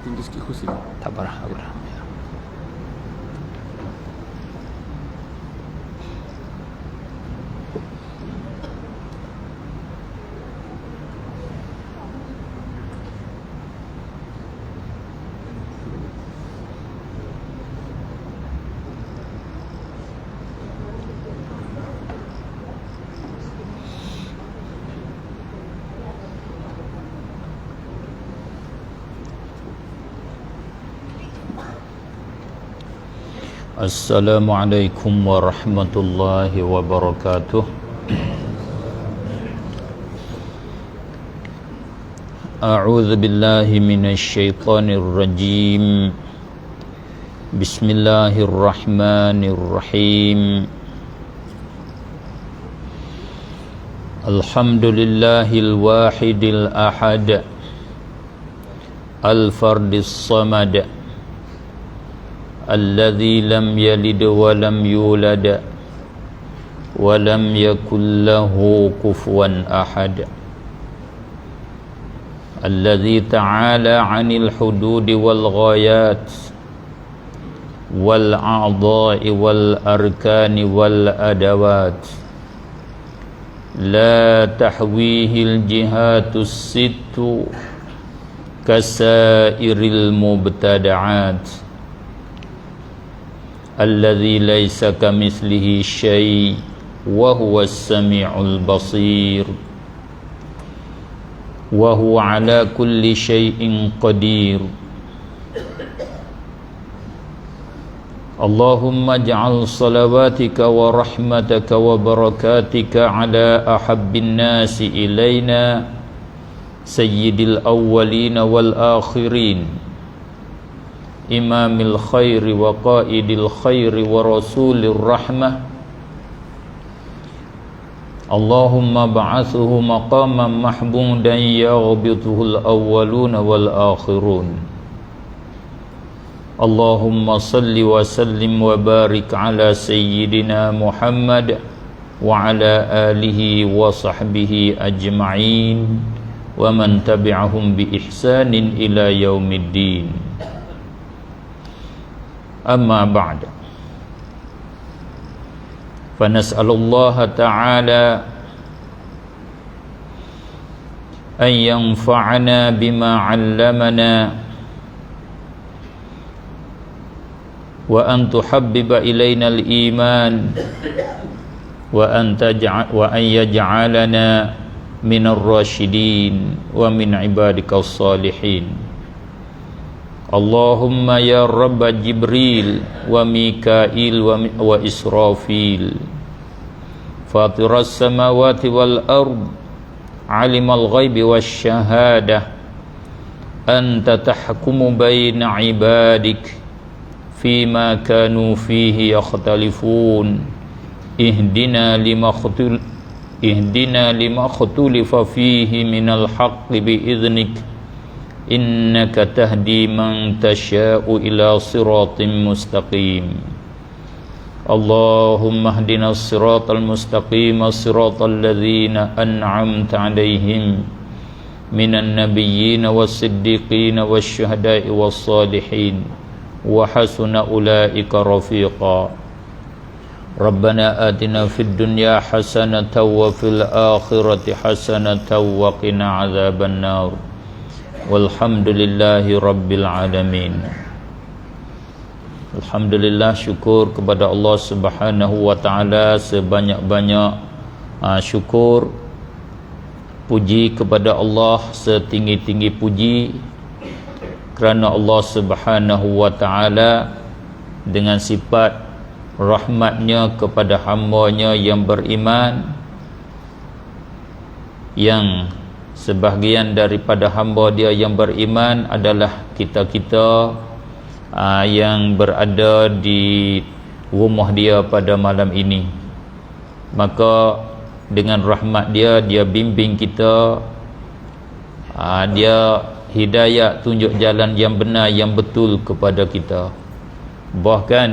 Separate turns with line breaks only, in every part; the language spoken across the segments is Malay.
tinggi sikit kursi.
Tak apa. Assalamualaikum warahmatullahi wabarakatuh. A'udzu billahi minasy syaithanir rajim. Bismillahirrahmanirrahim. Alhamdulillahil wahidil ahad, al-fardis samad, الذي لم يلد ولم يولد ولم يكن له كفوا أحد الذي تعالى عن الحدود والغايات والأعضاء والأركان والأدوات لا تحويه الجهات الست كسائر المبتدعات الذي ليس كمثله شيء وهو السميع البصير وهو على كل شيء قدير اللهم اجعل صلواتك ورحمتك وبركاتك على أحب الناس إلينا سيد الأولين والآخرين إمام الخير وقائد الخير ورسول الرحمة اللهم ابعثه مقاما محمودا يغبطه الأولون والآخرون اللهم صل وسلم وبارك على سيدنا محمد وعلى آله وصحبه أجمعين ومن تبعهم بإحسان إلى يوم الدين أما بعد فنسأل الله تعالى أن ينفعنا بما علمنا وأن تحبب إلينا الإيمان وأن يجعلنا من الراشدين ومن عبادك الصالحين اللهم يا رب جبريل وميكائيل وإسرافيل فاطر السماوات والأرض علم الغيب والشهادة أنت تحكم بين عبادك فيما كانوا فيه يختلفون اهدنا لما اختلف فيه من الحق بإذنك إنك تهدي من تشاء إلى صراط مستقيم اللهم اهدنا الصراط المستقيم صراط الذين أنعمت عليهم من النبيين والصديقين والشهداء والصالحين وحسن أولئك رفيقا ربنا آتنا في الدنيا حسنة وفي الآخرة حسنة وقنا عذاب النار Walhamdulillahi Rabbil Alamin. Alhamdulillah, syukur kepada Allah Subhanahu wa ta'ala sebanyak-banyak syukur. Puji kepada Allah setinggi-tinggi puji, kerana Allah Subhanahu wa ta'ala dengan sifat rahmatnya kepada hamba-Nya yang beriman, yang sebahagian daripada hamba Dia yang beriman adalah kita-kita yang berada di rumah Dia pada malam ini. Maka dengan rahmat Dia, Dia bimbing kita, Dia hidayah, tunjuk jalan yang benar, yang betul kepada kita. Bahkan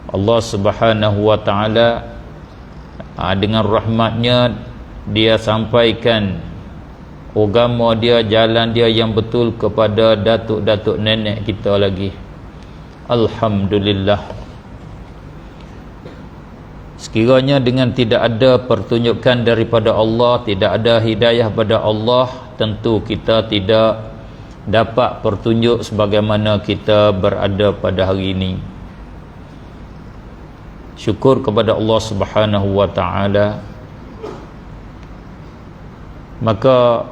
Allah Subhanahu wa ta'ala dengan rahmatnya Dia sampaikan agama dia, jalan dia yang betul kepada datuk-datuk nenek kita lagi. Alhamdulillah. Sekiranya dengan tidak ada pertunjukan daripada Allah, tidak ada hidayah pada Allah, tentu kita tidak dapat pertunjuk sebagaimana kita berada pada hari ini. Syukur kepada Allah Subhanahu wa taala. Maka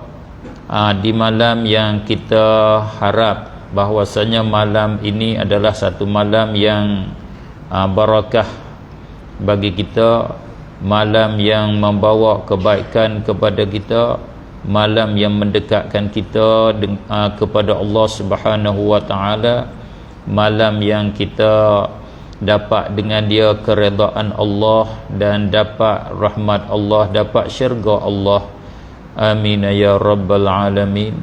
di malam yang kita harap bahwasanya malam ini adalah satu malam yang barakah bagi kita, malam yang membawa kebaikan kepada kita, malam yang mendekatkan kita kepada Allah Subhanahu wa taala, malam yang kita dapat dengan dia keredaan Allah dan dapat rahmat Allah, dapat syurga Allah. Amin ya rabbal alamin.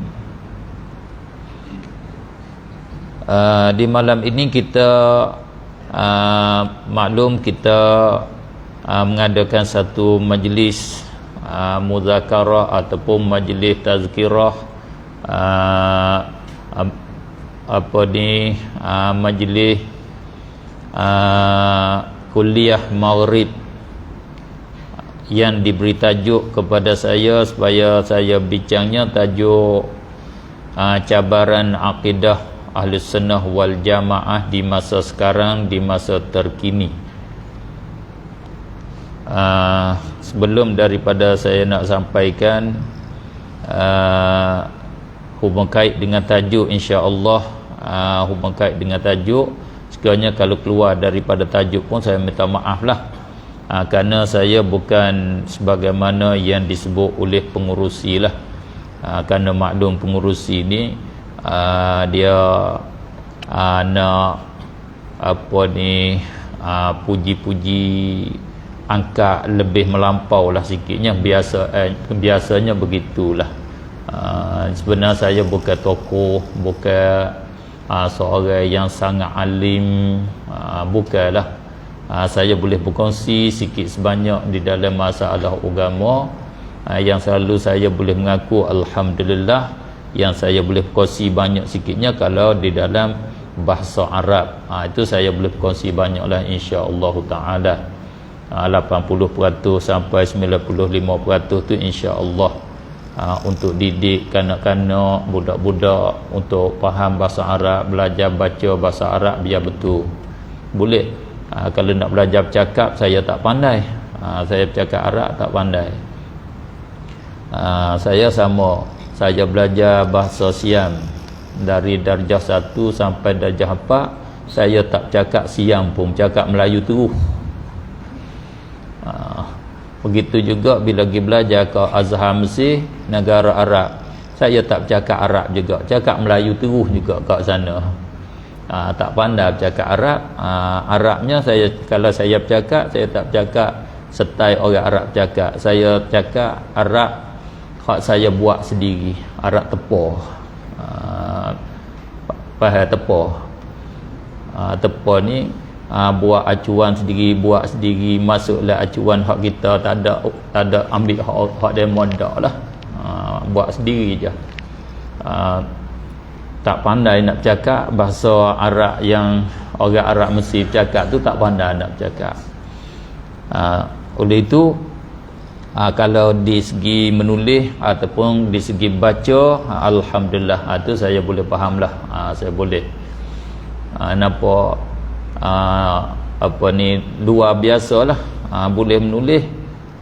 Di malam ini kita maklum kita mengadakan satu majlis muzakarah ataupun majlis tazkirah, majlis kuliah maghrib yang diberi tajuk kepada saya supaya saya bincangnya tajuk cabaran akidah Ahlus Sunnah wal Jamaah di masa sekarang, di masa terkini. Sebelum daripada saya nak sampaikan hubung kait dengan tajuk, insya-Allah hubung kait dengan tajuk, sekiranya kalau keluar daripada tajuk pun saya minta maaf lah, kerana saya bukan sebagaimana yang disebut oleh pengurusi lah. Kerana maklum pengurusi ni dia nak puji-puji, angka lebih melampau lah sikitnya, biasanya begitulah. Sebenarnya saya bukan tokoh, bukan seorang yang sangat alim, bukanlah. Saya boleh berkongsi sikit sebanyak di dalam masalah agama, yang selalu saya boleh mengaku alhamdulillah, yang saya boleh berkongsi banyak sikitnya kalau di dalam bahasa Arab. Itu saya boleh berkongsi banyaklah insya-Allah taala. 80% sampai 95% tu insya-Allah untuk didik kanak-kanak, budak-budak untuk faham bahasa Arab, belajar baca bahasa Arab biar betul. Boleh. Kalau nak belajar bercakap saya tak pandai. Saya bercakap Arab tak pandai. Saya sama. Saya belajar bahasa Siam dari darjah 1 sampai darjah 4. Saya tak bercakap Siam pun, bercakap Melayu terus. Begitu juga bila pergi belajar ke Azhar Mesir, negara Arab, saya tak bercakap Arab juga, cakap Melayu terus juga kat sana. Tak pandai bercakap Arab. Arabnya saya, kalau saya bercakap, saya tak bercakap style orang Arab bercakap. Saya bercakap Arab hak saya buat sendiri, Arab tepor. Faham tepor? Tepor ni buat acuan sendiri, buat sendiri, masuklah acuan hak kita, tak ada ambil hak demo dak lah. Buat sendiri je. Tak pandai nak bercakap bahasa Arab yang orang Arab Mesir bercakap tu, tak pandai nak bercakap. Oleh itu kalau di segi menulis ataupun di segi baca, alhamdulillah tu saya boleh faham lah. Saya boleh nampak luar biasa lah. Boleh menulis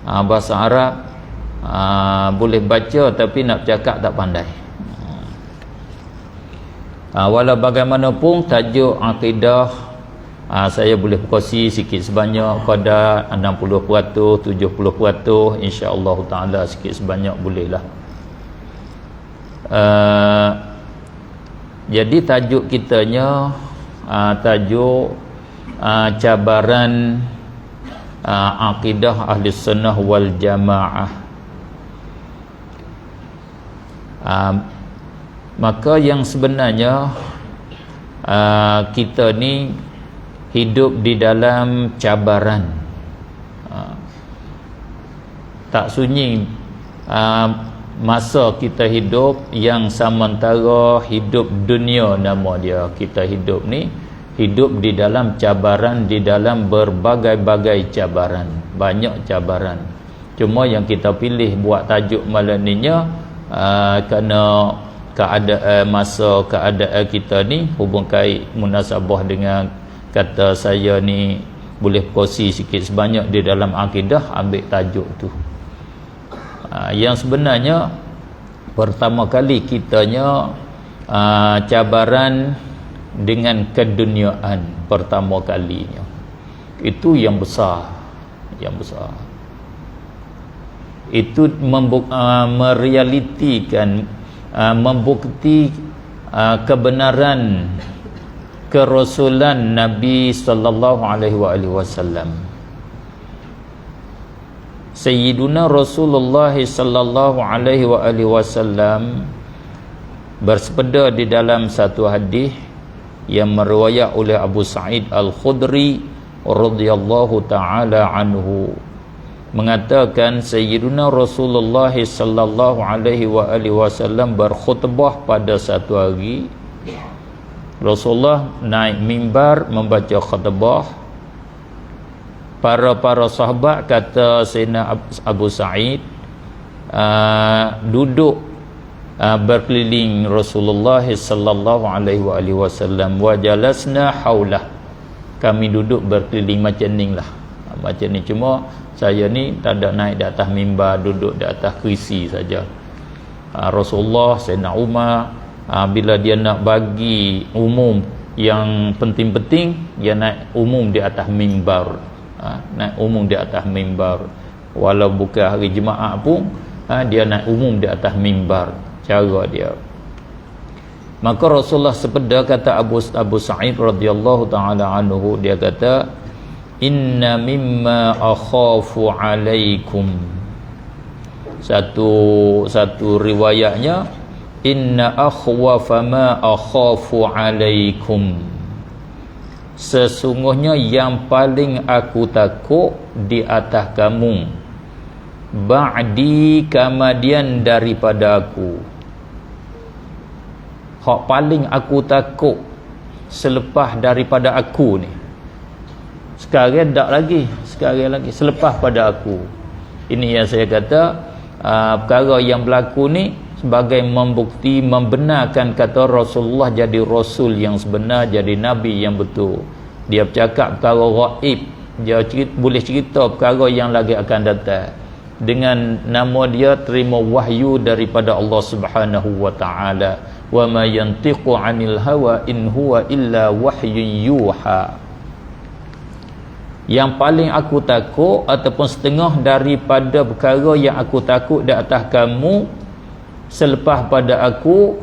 bahasa Arab, boleh baca, tapi nak bercakap tak pandai. Walau bagaimanapun tajuk akidah saya boleh berkongsi sikit sebanyak, kadar 60%, 70%, insya-Allah taala sikit sebanyak bolehlah. Jadi tajuk kitanya tajuk cabaran akidah Ahlus Sunnah wal Jamaah. Maka yang sebenarnya kita ni hidup di dalam cabaran. Tak sunyi masa kita hidup yang sementara hidup dunia nama dia. Kita hidup ni hidup di dalam cabaran, di dalam berbagai-bagai cabaran, banyak cabaran. Cuma yang kita pilih buat tajuk malam ni kerana keadaan masa keadaan kita ni hubung kait munasabah dengan kata saya ni boleh berkongsi sikit sebanyak di dalam akidah, ambil tajuk tu. Yang sebenarnya pertama kali kitanya cabaran dengan keduniaan pertama kalinya, itu yang besar, itu merealitikan, membukti kebenaran kerasulan Nabi sallallahu alaihi wasallam. Sayyiduna Rasulullah sallallahu alaihi wasallam bersepeda di dalam satu hadis yang meriwayat oleh Abu Sa'id Al-Khudri radhiyallahu taala anhu, mengatakan Sayyiduna Rasulullah sallallahu alaihi wasallam berkhutbah pada satu hari. Rasulullah naik mimbar membaca khutbah. Para sahabat, kata Sayyidina Abu Sa'id, duduk berkeliling Rasulullah sallallahu alaihi wasallam, wa jalasna haulah. Kami duduk berkeliling macam ni lah. Macam ni, cuma saya ni tak ada naik di atas mimbar, duduk di atas kursi saja. Rasulullah, Sayyidina Umar, bila dia nak bagi umum yang penting-penting, dia naik umum di atas mimbar. Naik umum di atas mimbar, walau bukan hari Jumaat pun dia naik umum di atas mimbar, cara dia. Maka Rasulullah sepeda, kata Abu Sa'id radhiyallahu taala anhu, dia kata, inna mimma akhafu alaikum. Satu riwayatnya, inna akhwafa ma akhafu alaikum. Sesungguhnya yang paling aku takut di atas kamu, ba'di, kemudian daripada aku. Hak paling aku takut selepas daripada aku ni. Sekarang tak lagi, selepas pada aku. Ini yang saya kata, perkara yang berlaku ni sebagai membukti, membenarkan kata Rasulullah jadi Rasul yang sebenar, jadi Nabi yang betul. Dia bercakap perkara ghaib, dia boleh cerita perkara yang lagi akan datang. Dengan nama dia terima wahyu daripada Allah Subhanahu wa taala. Wa ma yantiqu 'anil hawa in huwa illa wahyun yuha. Yang paling aku takut ataupun setengah daripada perkara yang aku takut di atas kamu selepas pada aku,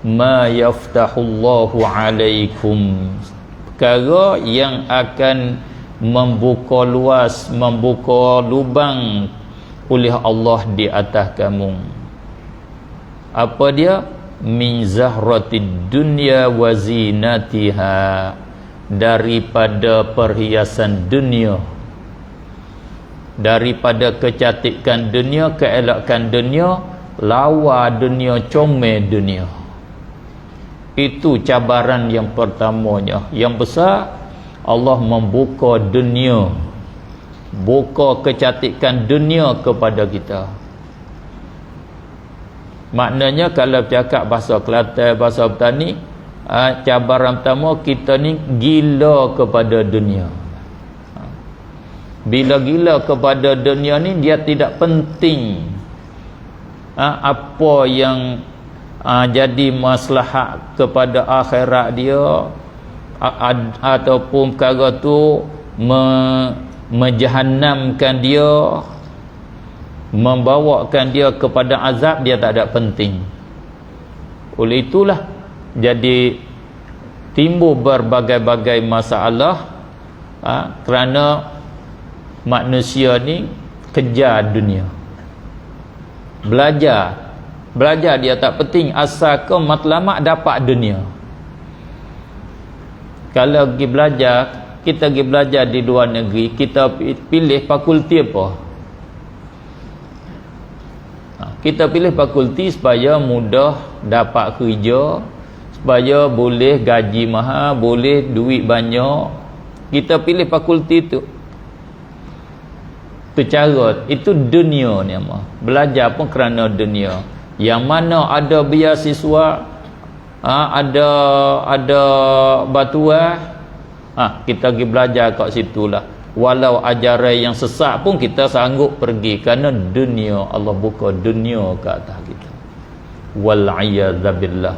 ma yaftahullahu alaikum, perkara yang akan membuka luas, membuka lubang oleh Allah di atas kamu. Apa dia? Min zahratid dunya wa zinatiha, daripada perhiasan dunia, daripada kecantikan dunia, keelakan dunia, lawa dunia, comel dunia. Itu cabaran yang pertamanya, yang besar. Allah membuka dunia, buka kecantikan dunia kepada kita. Maknanya kalau bercakap bahasa Kelantan, bahasa Petani, cabaran pertama kita ni gila kepada dunia. Bila gila kepada dunia ni, dia tidak penting apa yang jadi maslahat kepada akhirat dia, ataupun perkara tu menjahannamkan dia, membawakan dia kepada azab, dia tak ada penting. Oleh itulah jadi timbul berbagai-bagai masalah, kerana manusia ni kejar dunia. Belajar dia tak penting, asal ke matlamat dapat dunia. Kalau pergi belajar, kita pergi belajar di luar negeri, kita pilih fakulti apa? Kita pilih fakulti supaya mudah dapat kerja, supaya boleh gaji mahal, boleh duit banyak. Kita pilih fakulti tu. Tu cara, itu dunia ni mah. Belajar pun kerana dunia. Yang mana ada beasiswa, ada batuan, kita pergi belajar kat situlah. Walau ajaran yang sesat pun kita sanggup pergi kerana dunia. Allah buka dunia ke atas kita. Wal'iyadzabillah.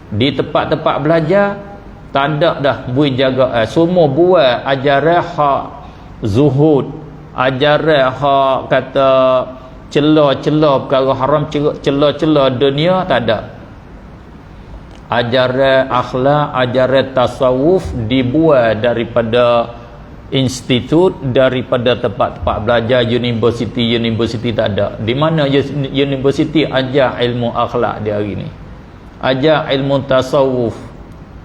Di tempat-tempat belajar tak ada dah buat jaga, semua buat ajaran hak zuhud, ajaran hak kata celah-celah perkara haram, celah-celah dunia, tak ada. Ajaran akhlak, ajaran tasawuf dibuat daripada institut, daripada tempat-tempat belajar, universiti tak ada. Di mana universiti ajar ilmu akhlak dia hari ni, ajar ilmu tasawuf.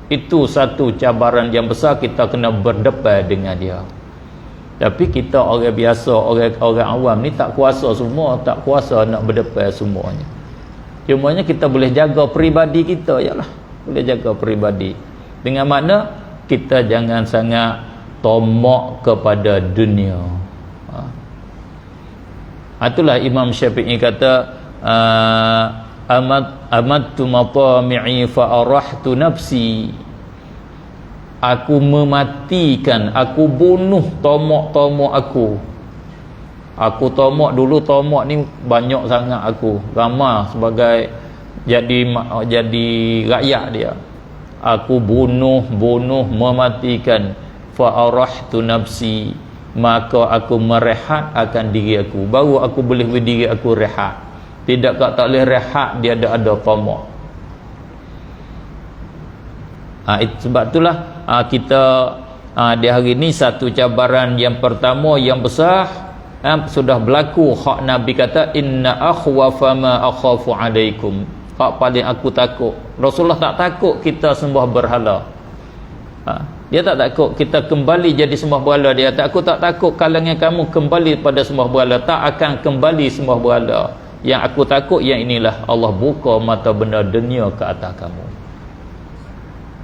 Itu satu cabaran yang besar, kita kena berdepan dengan dia. Tapi kita orang biasa, orang awam ni tak kuasa semua, tak kuasa nak berdepan semuanya. Cumanya kita boleh jaga peribadi kita je lah. Boleh jaga peribadi. Dengan makna kita jangan sangat tomak kepada dunia. Itulah Imam Syafi'i kata, amadtu matami'i fa arahtu nafsi. Aku mematikan, aku bunuh tomak-tomak aku. Aku tomak dulu, tomak ni banyak sangat aku. Ramah sebagai jadi rakyat dia. Aku bunuh, mematikan. Fa arahtu nafsi. Maka aku merehat akan diri aku. Baru aku boleh berdiri, aku rehat. Tidak tak boleh rehat, dia ada tomak. Sebab itulah kita di hari ini satu cabaran yang pertama yang besar sudah berlaku. Hak Nabi kata, inna akhwafa ma akhafu alaikum. Hak paling aku takut. Rasulullah tak takut kita sembah berhala. Dia tak takut kita kembali jadi sembah berhala. Dia tak takut kalangan kamu kembali pada sembah berhala. Tak akan kembali sembah berhala. Yang aku takut yang inilah, Allah buka mata benda dunia ke atas kamu.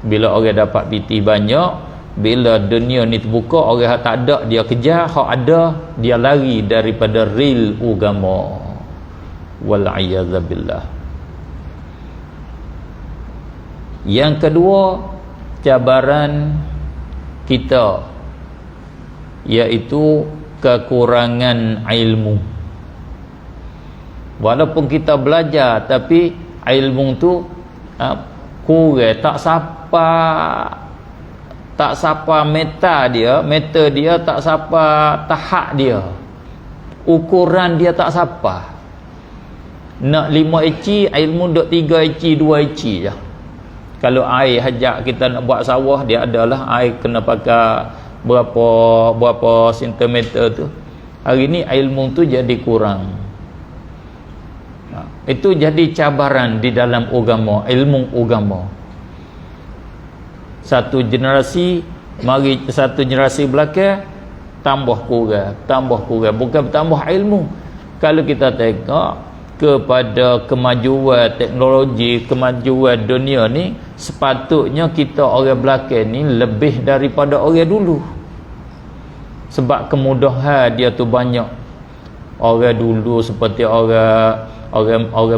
Bila orang dapat piti banyak, bila dunia ni terbuka, orang yang tak ada dia kejar, hak ada dia lari daripada real agama. Wal'iyadzabillah. Yang kedua, cabaran kita iaitu kekurangan ilmu. Walaupun kita belajar, tapi ilmu tu kurang, tak sapa meta dia tak sapa tahap dia, ukuran dia tak sapa. Nak 5 eci ilmu duk 3 eci 2 eci je. Kalau air hajak kita nak buat sawah, dia adalah air kena pakai berapa sentimeter tu. Hari ni ilmu tu jadi kurang. Itu jadi cabaran di dalam agama, ilmu agama. Satu generasi belakang tambah kurang, bukan bertambah ilmu. Kalau kita tengok kepada kemajuan teknologi, kemajuan dunia ni, sepatutnya kita orang belakang ni lebih daripada orang dulu. Sebab kemudahan dia tu banyak. Orang dulu seperti orang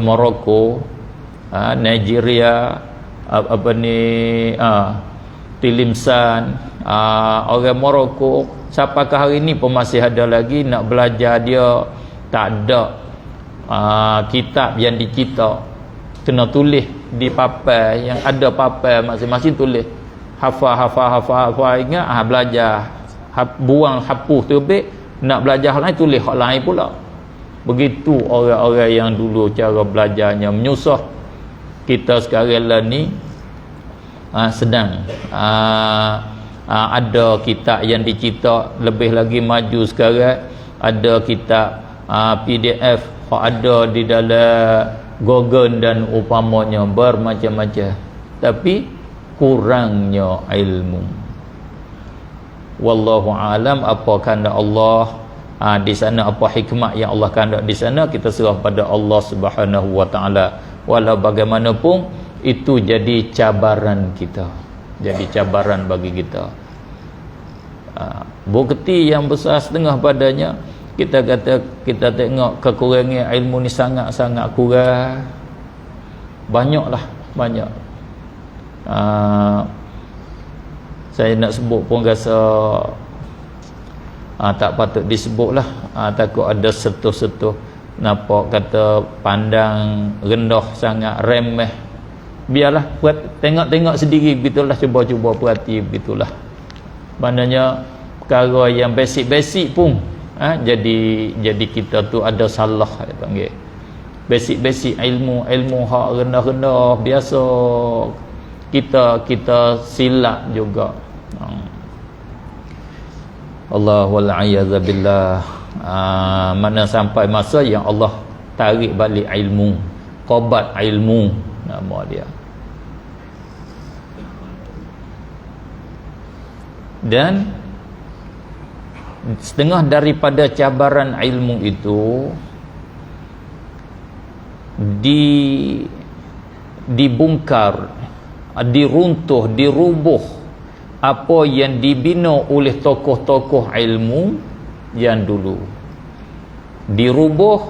Morocco, Nigeria, Tilimsan, orang Morocco, sampakah hari ni pun masih ada lagi nak belajar, dia tak ada kitab yang dicetak, kena tulis di papan, yang ada papan masing-masing tulis, hafal ingat, belajar, buang hapus tu nak belajar hal lain, tulis hal lain pula. Begitu orang-orang yang dulu cara belajarnya menyusah. Kita sekarang lah ni sedang ada kitab yang dicetak, lebih lagi maju sekarang ada kitab PDF, ada di dalam Google dan upamanya, bermacam-macam. Tapi kurangnya ilmu. Wallahu alam, apa kanda Allah Di sana apa hikmah yang Allah kehendak di sana, kita serah pada Allah Subhanahu wa taala. Walau bagaimanapun itu jadi cabaran kita, jadi cabaran bagi kita. Bukti yang besar setengah padanya, kita kata, kita tengok kekurangan ilmu ni sangat-sangat kurang. Banyaklah, banyak. Saya nak sebut pun rasa tak patut disebut lah. Takut ada setuh-setuh nampak kata pandang rendah sangat, remeh. Biarlah, buat tengok-tengok sendiri begitulah, cuba-cuba perhati begitulah. Maknanya perkara yang basic-basic pun jadi kita tu ada salah, panggil basic-basic ilmu hak rendah-rendah biasa kita silap juga. Allah wal a'yadza billah. Mana sampai masa yang Allah tarik balik ilmu, qabat ilmu nama dia. Dan setengah daripada cabaran ilmu itu dibungkar, diruntuh, dirubuh apa yang dibina oleh tokoh-tokoh ilmu yang dulu. Dirubuh,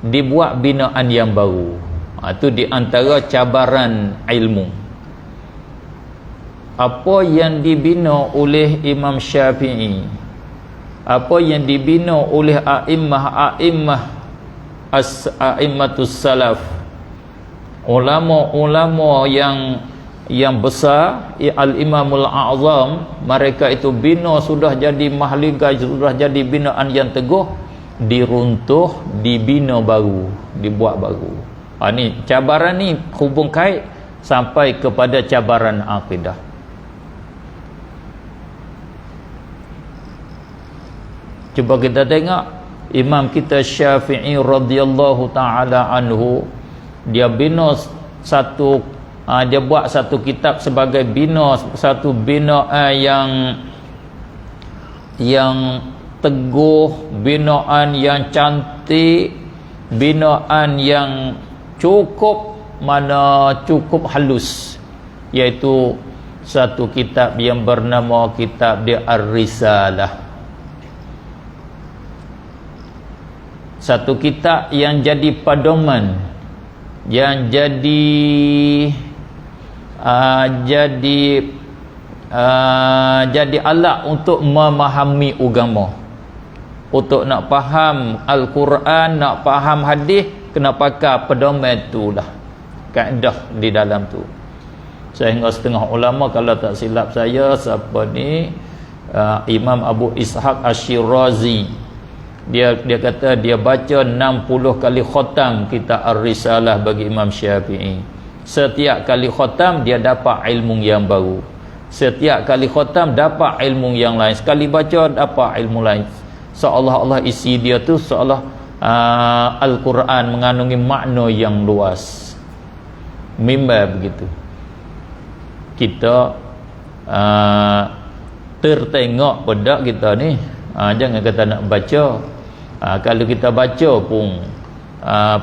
dibuat binaan yang baru. Itu di antara cabaran ilmu. Apa yang dibina oleh Imam Syafi'i, apa yang dibina oleh a'immatus salaf, ulama-ulama yang besar, al-imamul a'zam, mereka itu bina sudah jadi mahligai, sudah jadi binaan yang teguh, diruntuh, dibina baru, dibuat baru. Ni cabaran ni hubung kait sampai kepada cabaran akidah. Cuba kita tengok imam kita Syafi'i radhiyallahu taala anhu, dia bina satu dia buat satu kitab sebagai satu binaan yang teguh, binaan yang cantik, binaan yang cukup halus, iaitu satu kitab yang bernama kitab dia Ar-Risalah. Satu kitab yang jadi pedoman, yang jadi alat untuk memahami agama. Untuk nak faham Al-Quran, nak faham hadis, kena pakai pedoman itulah, kaedah di dalam tu. Sehingga setengah ulama, kalau tak silap saya, siapa ni, Imam Abu Ishaq Ash-Shirazi, dia kata dia baca 60 kali khatam kitab Ar-Risalah bagi Imam Syafi'i. Setiap kali khatam dia dapat ilmu yang baru, setiap kali khatam dapat ilmu yang lain, sekali baca dapat ilmu lain, seolah-olah isi dia tu seolah Al-Quran mengandungi makna yang luas. Memang begitu. Kita tertengok pada kita ni, jangan kata nak baca. Kalau kita baca pun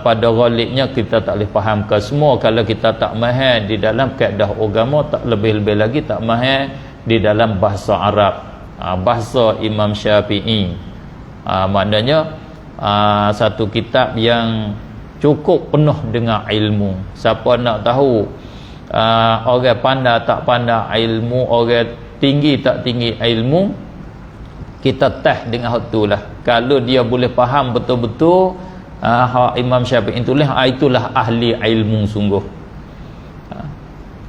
pada ghalibnya kita tak boleh faham ke semua. Kalau kita tak mahir di dalam kaedah agama, tak lebih-lebih lagi tak mahir di dalam bahasa Arab, bahasa Imam Syafi'i. Maknanya satu kitab yang cukup penuh dengan ilmu. Siapa nak tahu orang pandai tak pandai ilmu, orang tinggi tak tinggi ilmu, kita test dengan hak itulah. Kalau dia boleh faham betul-betul hak Imam Syafi'i itulah ahli ilmu sungguh.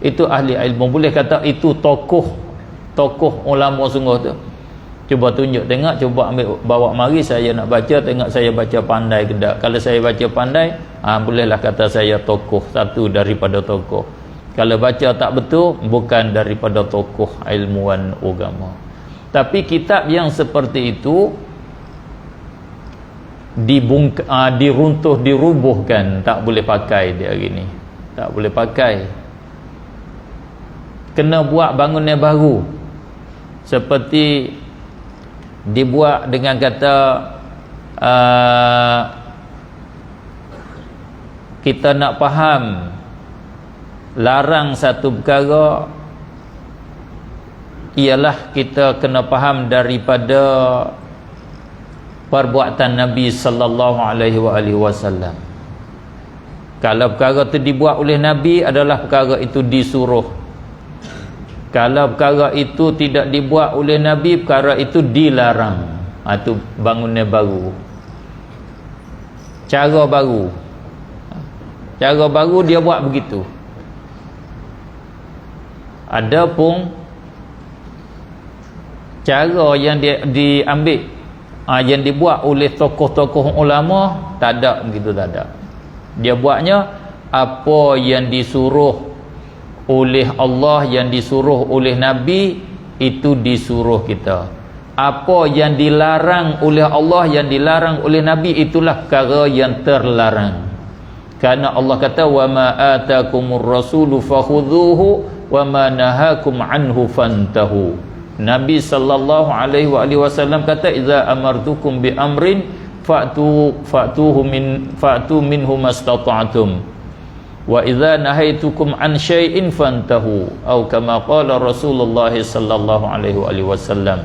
Itu ahli ilmu, boleh kata itu tokoh ulama sungguh tu. Cuba tunjuk, tengok, cuba ambil bawa mari, saya nak baca, tengok saya baca pandai ke tak. Kalau saya baca pandai, bolehlah kata saya tokoh, satu daripada tokoh. Kalau baca tak betul, bukan daripada tokoh ilmuwan agama. Tapi kitab yang seperti itu diruntuh, dirubuhkan, tak boleh pakai dia hari ni, tak boleh pakai, kena buat bangunan baru. Seperti dibuat dengan kata kita nak faham larang satu perkara, ialah kita kena faham daripada perbuatan Nabi sallallahu alaihi wasallam. Kalau perkara itu dibuat oleh Nabi, adalah perkara itu disuruh. Kalau perkara itu tidak dibuat oleh Nabi, perkara itu dilarang. Itu bangunan baru, cara baru. Cara baru dia buat begitu. Adapun cara yang diambil, yang dibuat oleh tokoh-tokoh ulama, tak ada begitu, tak ada. Dia buatnya apa yang disuruh oleh Allah, yang disuruh oleh Nabi, itu disuruh kita. Apa yang dilarang oleh Allah, yang dilarang oleh Nabi, itulah perkara yang terlarang. Karena Allah kata, wa ma atakumur rasulu fakhudhuhu wa ma nahakum anhu fantahu. Nabi sallallahu alaihi wasallam kata, idza amartukum bi amrin fa'tu minhu mastata'tum wa idza nahaitukum an syai'in fantahu, atau kama qala Rasulullah sallallahu alaihi wasallam.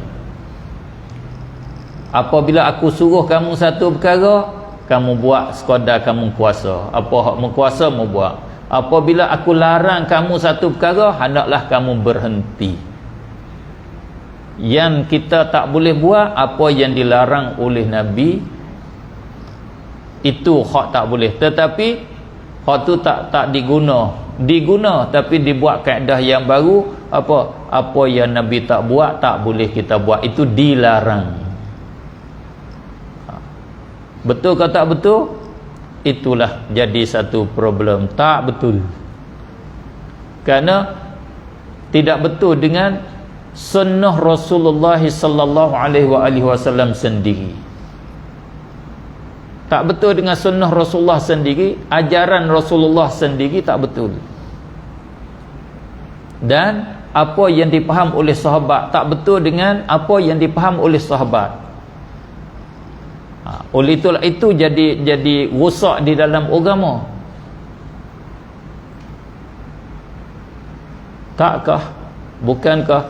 Apabila aku suruh kamu satu perkara, kamu buat sekadar kamu kuasa. Apa hak kuasa mu buat. Apabila aku larang kamu satu perkara, hendaklah kamu berhenti. Yang kita tak boleh buat apa yang dilarang oleh Nabi, itu hak tak boleh. Tetapi hak tu tak diguna, tapi dibuat kaedah yang baru. Apa yang Nabi tak buat, tak boleh kita buat, itu dilarang. Betul ke tak betul? Itulah jadi satu problem. Tak betul. Kerana tidak betul dengan sunnah Rasulullah sallallahu alaihi wasallam sendiri. Tak betul dengan sunnah Rasulullah sendiri, ajaran Rasulullah sendiri tak betul. Dan apa yang dipaham oleh sahabat tak betul dengan apa yang dipaham oleh sahabat. Oleh itulah itu jadi rosak di dalam agama. Takkah, bukankah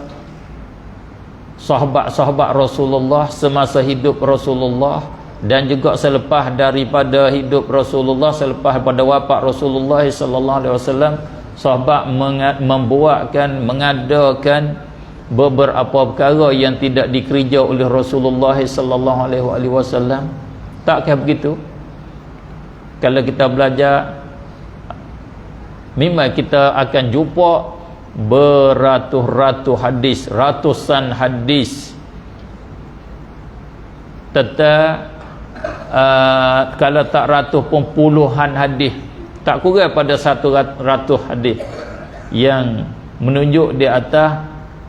sahabat-sahabat Rasulullah semasa hidup Rasulullah dan juga selepas daripada hidup Rasulullah, selepas pada wafat Rasulullah sallallahu alaihi wasallam, sahabat mengadakan beberapa perkara yang tidak dikerja oleh Rasulullah sallallahu alaihi wasallam. Takkah begitu? Kalau kita belajar, memang kita akan jumpa beratus-ratus hadis, ratusan hadis tentang kalau tak ratus pun puluhan hadis, tak kurang pada 100 hadis yang menunjuk di atas,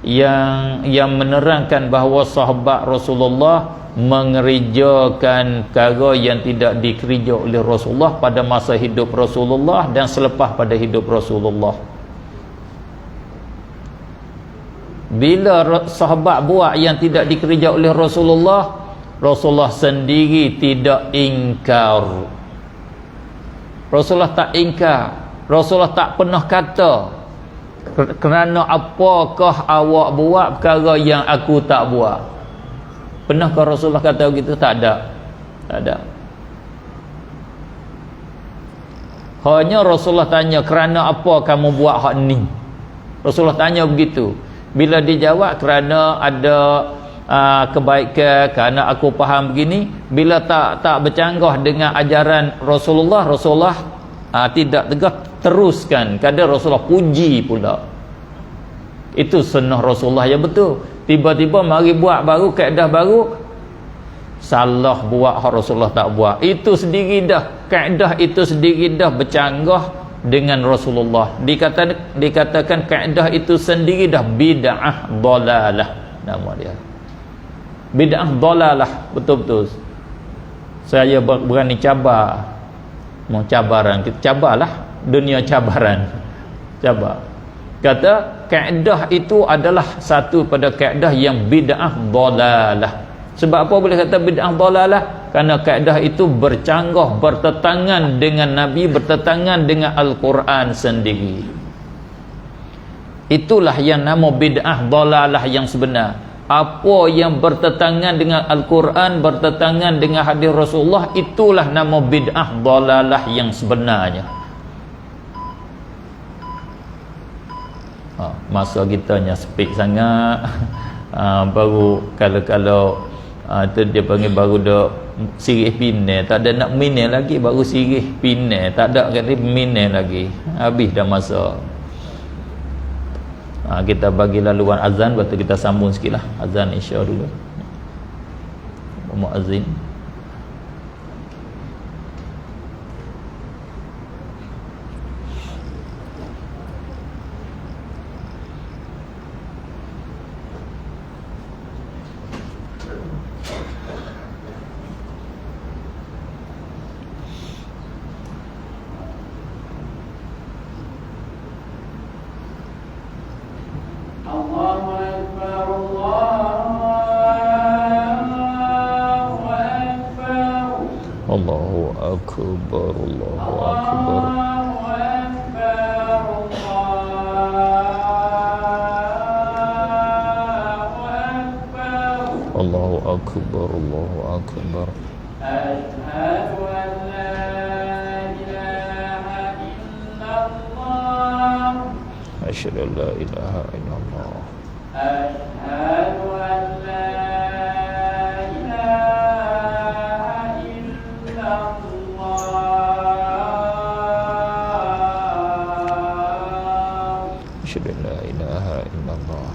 yang menerangkan bahawa sahabat Rasulullah mengerjakan perkara yang tidak dikerja oleh Rasulullah pada masa hidup Rasulullah dan selepas pada hidup Rasulullah. Bila sahabat buat yang tidak dikerja oleh Rasulullah, Rasulullah sendiri tidak ingkar. Rasulullah tak ingkar. Rasulullah tak pernah kata, kerana apakah awak buat perkara yang aku tak buat. Pernahkah Rasulullah kata begitu? Tak ada. Tak ada. Hanya Rasulullah tanya, kerana apa kamu buat hak ni? Rasulullah tanya begitu. Bila dijawab kerana ada kebaikan, kerana aku faham begini, bila tak bercanggah dengan ajaran Rasulullah, Rasulullah tidak tegas, teruskan. Kadang Rasulullah puji pula. Itu sunnah Rasulullah yang betul. Tiba-tiba mari buat baru, kaedah baru, salah buat hak Rasulullah tak buat. Itu sendiri dah, kaedah itu sendiri dah bercanggah dengan Rasulullah. Dikatakan kaedah itu sendiri dah bid'ah dalalah nama dia. Bid'ah dalalah, betul-betul. Saya berani cabar. Mau cabaran, kita cabarlah dunia cabaran. Cabar. Kata kaedah itu adalah satu pada kaedah yang bid'ah dalalah. Sebab apa boleh kata bid'ah dalalah? Kerana kaedah itu bercanggah, bertetangan dengan Nabi, bertetangan dengan Al-Quran sendiri. Itulah yang nama bid'ah dalalah yang sebenar. Apa yang bertetangan dengan Al-Quran, bertetangan dengan hadis Rasulullah, itulah nama bid'ah dalalah yang sebenarnya. Masa kita sempit sangat. Baru kalau tu dia panggil baru dah sirih pinai, tak ada nak minai lagi, baru sirih pinai, tak ada kata minai lagi, habis dah masa. Kita bagi laluan azan, lepas tu kita sambung sikit lah azan isya dulu. Muazzin. Allahu Akbar, Allahu Akbar. Allahu Akbar, Allahu Akbar. Asyhadu an la ilaha illallah. Asyhadu an la ilaha illallah. Asyhadu an la asyhadu an la ilaha illallah.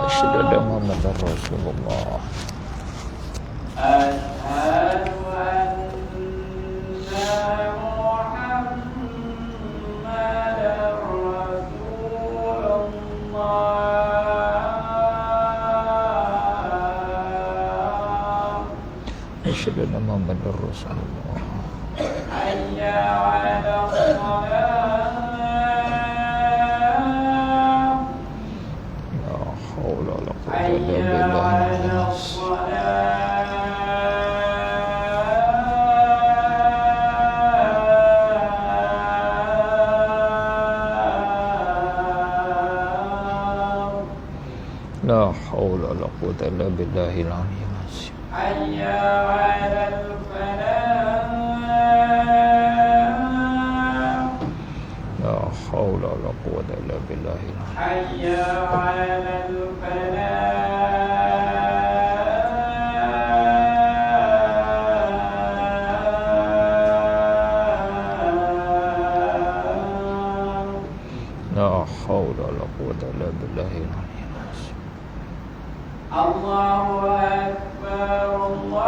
Asyhadu anna Muhammadar Rasulullah. Asyhadu anna Muhammadar Rasulullah. Asyhadu anna Muhammadar Rasulullah. Asyhadu anna Muhammadar Rasulullah. Hayya 'alas shalah. La haula wa la quwwata illa billah. La haula wa la quwwata illa billahil aliyyil azim. Hayya 'alal falah. La haula wa la quwwata illa billahil aliyyil azim. Hayya 'alal falah. La haula wa la quwwata illa billahil aliyyil azim. Allahu Akbar, Allahu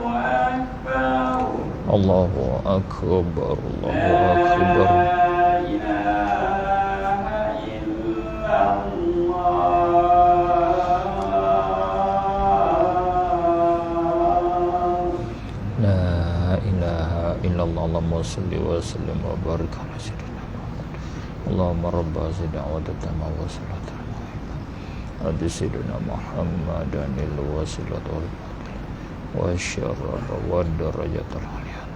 Akbar. Allahu Akbar, Allahu Akbar. La ilaha illallah. La ilaha illallah. Allahumma salli wa sallim wa barik ala sayyidina Muhammad. Allahumma rabba zid'awat tamma wa salatu Adi Sayyidina Muhammadan il-wasilat wal-fadil wa syarrad wa darajat al-aliyat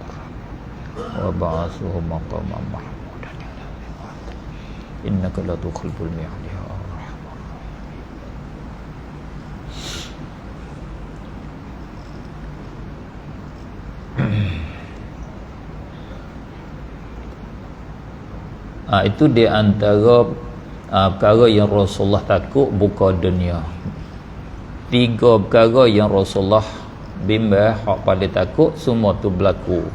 wa ba'athuhu maqaman mahmudan innaka la tukhliful mi'ad ya ar-rahman. Itu di antara perkara yang Rasulullah takut buka dunia. 3 perkara yang Rasulullah bimbang hak paling takut, semua tu berlaku.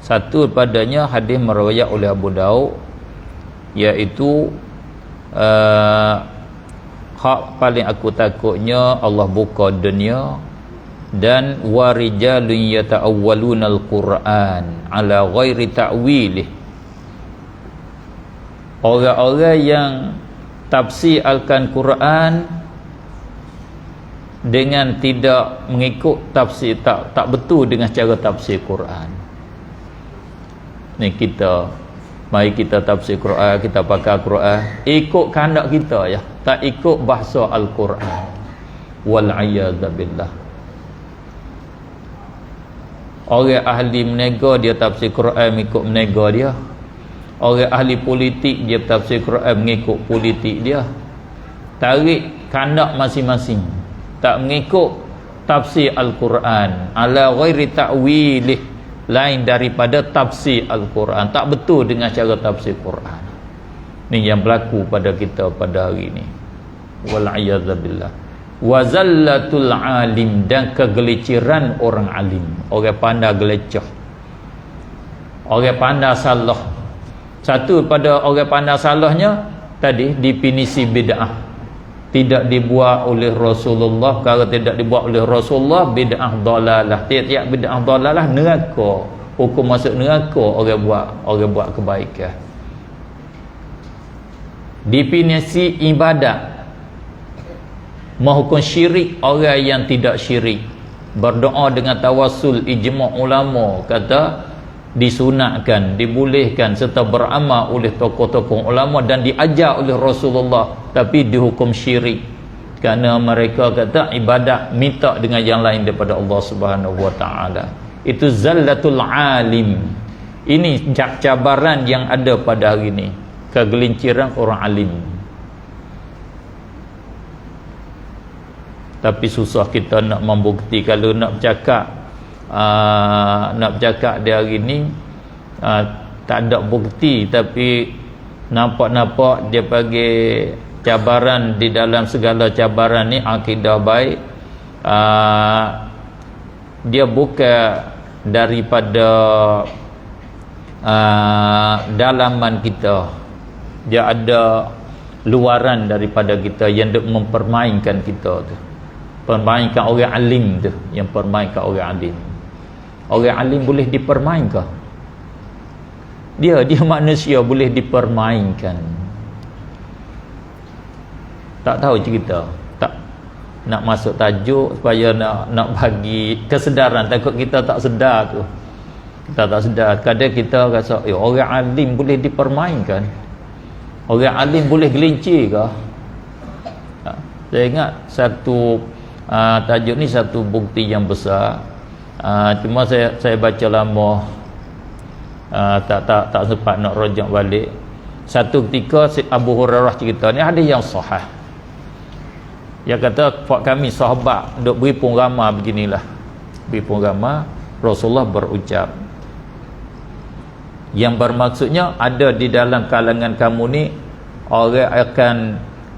Satu padanya hadis meriwayat oleh Abu Daud, iaitu hak paling aku takutnya Allah buka dunia, dan warijalun yata'awwaluna al-Quran ala ghairi ta'wilih. Orang-orang yang tafsirkan Quran dengan tidak mengikut tafsir, tak betul dengan cara tafsir Quran. ni kita mari kita tafsir Quran, kita pakai Quran ikut kehendak kita ya, tak ikut bahasa Al-Quran. Wal a'yadzu billah. Orang ahli menega dia tafsir Quran ikut menega dia. Orang ahli politik dia tafsir Quran mengikut politik dia. Tarik kehendak masing-masing, tak mengikut tafsir Al-Quran ala ghairi ta'wilih, lain daripada tafsir Al-Quran, tak betul dengan cara tafsir Quran. Ni yang berlaku pada kita pada hari ni. Wal a'yadzu billah. Wa zallatul alim, dan kegeliciran orang alim, orang pandai gelecah, orang pandai salah. Satu pada orang pandai salahnya tadi definisi bid'ah tidak dibuat oleh Rasulullah. Kalau tidak dibuat oleh Rasulullah, bid'ah dalalah. Tiap-tiap bid'ah dalalah neraka, hukum masuk neraka orang buat kebaikan. Definisi ibadat, menghukum syirik orang yang tidak syirik. Berdoa dengan tawassul, ijma' ulama kata disunatkan, dibolehkan serta beramal oleh tokoh-tokoh ulama dan diajar oleh Rasulullah, tapi dihukum syirik kerana mereka kata ibadat minta dengan yang lain daripada Allah Subhanahu wa taala. Itu zallatul alim. Ini cabaran yang ada pada hari ini, kegelinciran orang alim. Tapi susah kita nak membukti. Kalau nak bercakap di hari ni tak ada bukti, tapi nampak-nampak dia bagi cabaran. Di dalam segala cabaran ni akidah baik dia bukan daripada dalaman kita, dia ada luaran daripada kita yang mempermainkan kita tu, permainkan orang alim tu, yang permainkan orang alim. Orang alim boleh dipermainkan? Dia manusia boleh dipermainkan. Tak tahu cerita. Tak nak masuk tajuk supaya nak bagi kesedaran. Takut kita tak sedar tu. Kita tak sedar. Kadang kita rasa orang alim boleh dipermainkan. Orang alim boleh gelincir ke? Saya ingat satu tajuk ni satu bukti yang besar. Cuma saya baca lama, tak sempat nak rojak balik. Satu ketika Abu Hurairah cerita ni, ada yang sahih. Dia kata kami sahabat duk beri pengramah beginilah. Beri pengramah Rasulullah berucap, yang bermaksudnya ada di dalam kalangan kamu ni orang akan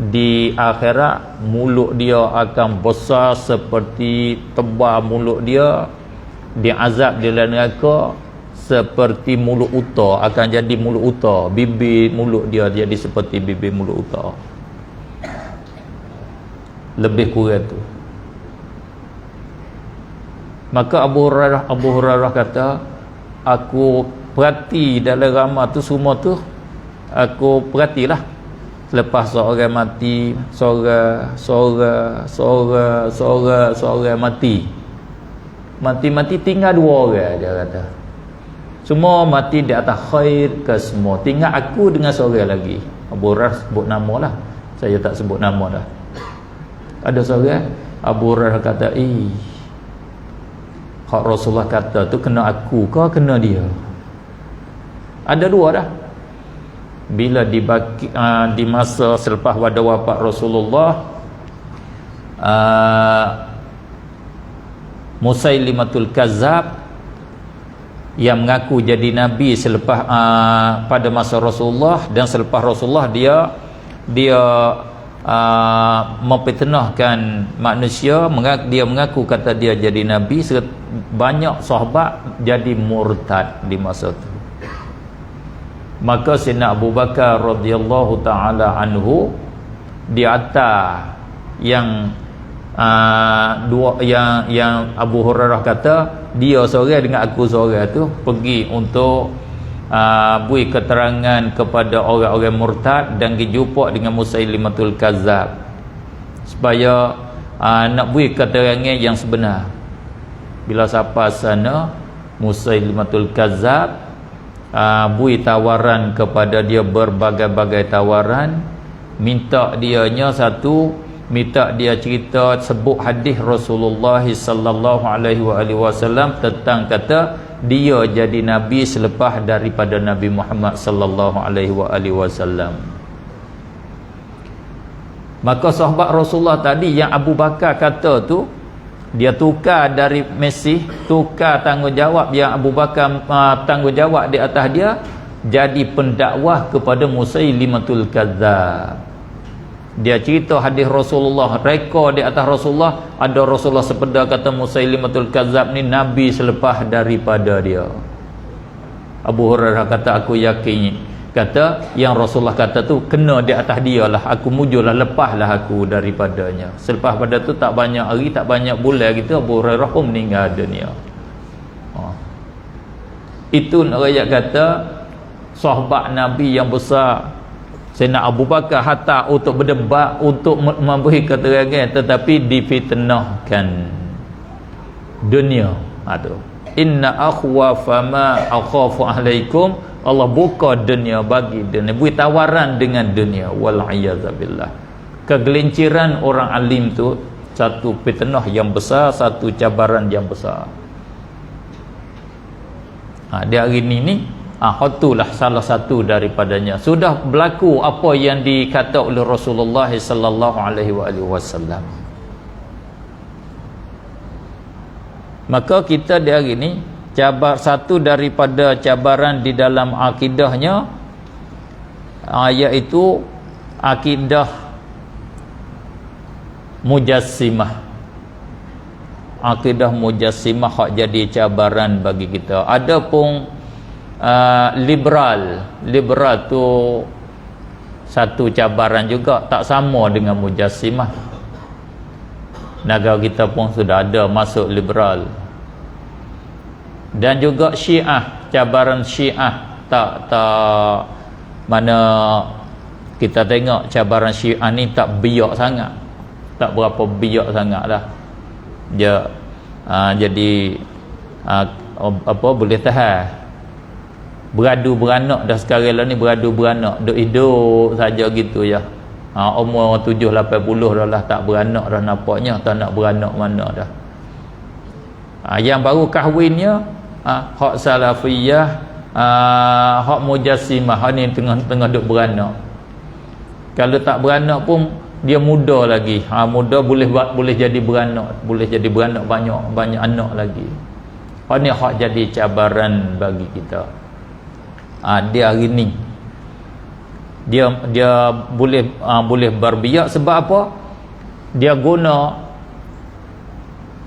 di akhirat mulut dia akan besar seperti tebal mulut dia, diazab di dalam neraka seperti mulut unta, akan jadi mulut unta, bibir mulut dia jadi seperti bibir mulut unta, lebih kurang tu. Maka Abu Hurairah kata, aku perhati dalam ramah tu semua tu, aku perhatilah. Lepas seorang mati, seorang mati tinggal dua orang, dia kata. Semua mati di atas khair ke semua, tinggal aku dengan seorang lagi. Abu Hurairah sebut nama lah, saya tak sebut nama dah. Ada seorang, Abu Hurairah kata, hak Rasulullah kata tu kena aku ke kena dia? Ada dua dah. Bila di masa selepas wafat Rasulullah, Musailimatul Kazzab yang mengaku jadi nabi selepas pada masa Rasulullah, dan selepas Rasulullah dia memfitnahkan manusia. Dia mengaku kata dia jadi nabi. Banyak sahabat jadi murtad di masa itu. Maka Sayyidina Abu Bakar radhiyallahu taala anhu di atas yang yang Abu Hurairah kata dia seorang dengan aku seorang tu pergi untuk beri keterangan kepada orang-orang murtad dan dijumpa dengan Musailimatul Kazzab supaya nak beri keterangan yang sebenar. Bila sampai sana, Musailimatul Kazzab bui tawaran kepada dia, berbagai-bagai tawaran. Minta dianya satu, minta dia cerita, sebut hadis Rasulullah sallallahu alaihi wasallam tentang kata dia jadi nabi selepas daripada Nabi Muhammad sallallahu alaihi wasallam. Maka sahabat Rasulullah tadi yang Abu Bakar kata tu, dia tukar dari Mesih, tukar tanggungjawab yang Abu Bakar tanggungjawab di atas dia, jadi pendakwah kepada Musailimatul Kadzdzab. Dia cerita hadis Rasulullah, rekod di atas Rasulullah, ada Rasulullah sepeda kata Musailimatul Kadzdzab ni nabi selepas daripada dia. Abu Hurairah kata, aku yakin, kata yang Rasulullah kata tu kena di atas dia lah, aku mujurlah, lepaslah aku daripadanya. Selepas pada tu tak banyak hari, tak banyak bulan gitu, Abu Hurairah pun meninggal dunia. Itu nak rakyat kata sahabat Nabi yang besar Sayyidina Abu Bakar hatta untuk berdebat, untuk memberi keterangan, tetapi difitnahkan dunia. Tu inna akhwafa ma akhafu alaikum, Allah buka dunia bagi dunia, beri tawaran dengan dunia. Wal'iyadzabillah. Kegelinciran orang alim tu satu fitnah yang besar, satu cabaran yang besar. Di hari ni itulah salah satu daripadanya. Sudah berlaku apa yang dikata oleh Rasulullah sallallahu alaihi wasallam. Maka kita di hari ni, satu daripada cabaran di dalam akidahnya, iaitu akidah Mujassimah. Akidah Mujassimah hak jadi cabaran bagi kita. Adapun liberal tu satu cabaran juga, tak sama dengan Mujassimah. Negara kita pun sudah ada masuk liberal. Dan juga Syiah, cabaran Syiah tak mana kita tengok cabaran Syiah ni tak biak sangat, tak berapa biak sangat lah dia. Jadi boleh tahan. Beradu beranak dah sekarang lah ni, beradu beranak, duk hidup saja gitu ya. Umur 7-80 dah lah, tak beranak dah nampaknya, tak nak beranak mana dah. Yang baru kahwinnya hak salafiyah, hak Mujassimah, ni tengah duk beranak. Kalau tak beranak pun dia muda lagi, muda boleh jadi beranak, banyak anak lagi. Ni hak jadi cabaran bagi kita. Dia hari ni dia boleh berbiak sebab apa?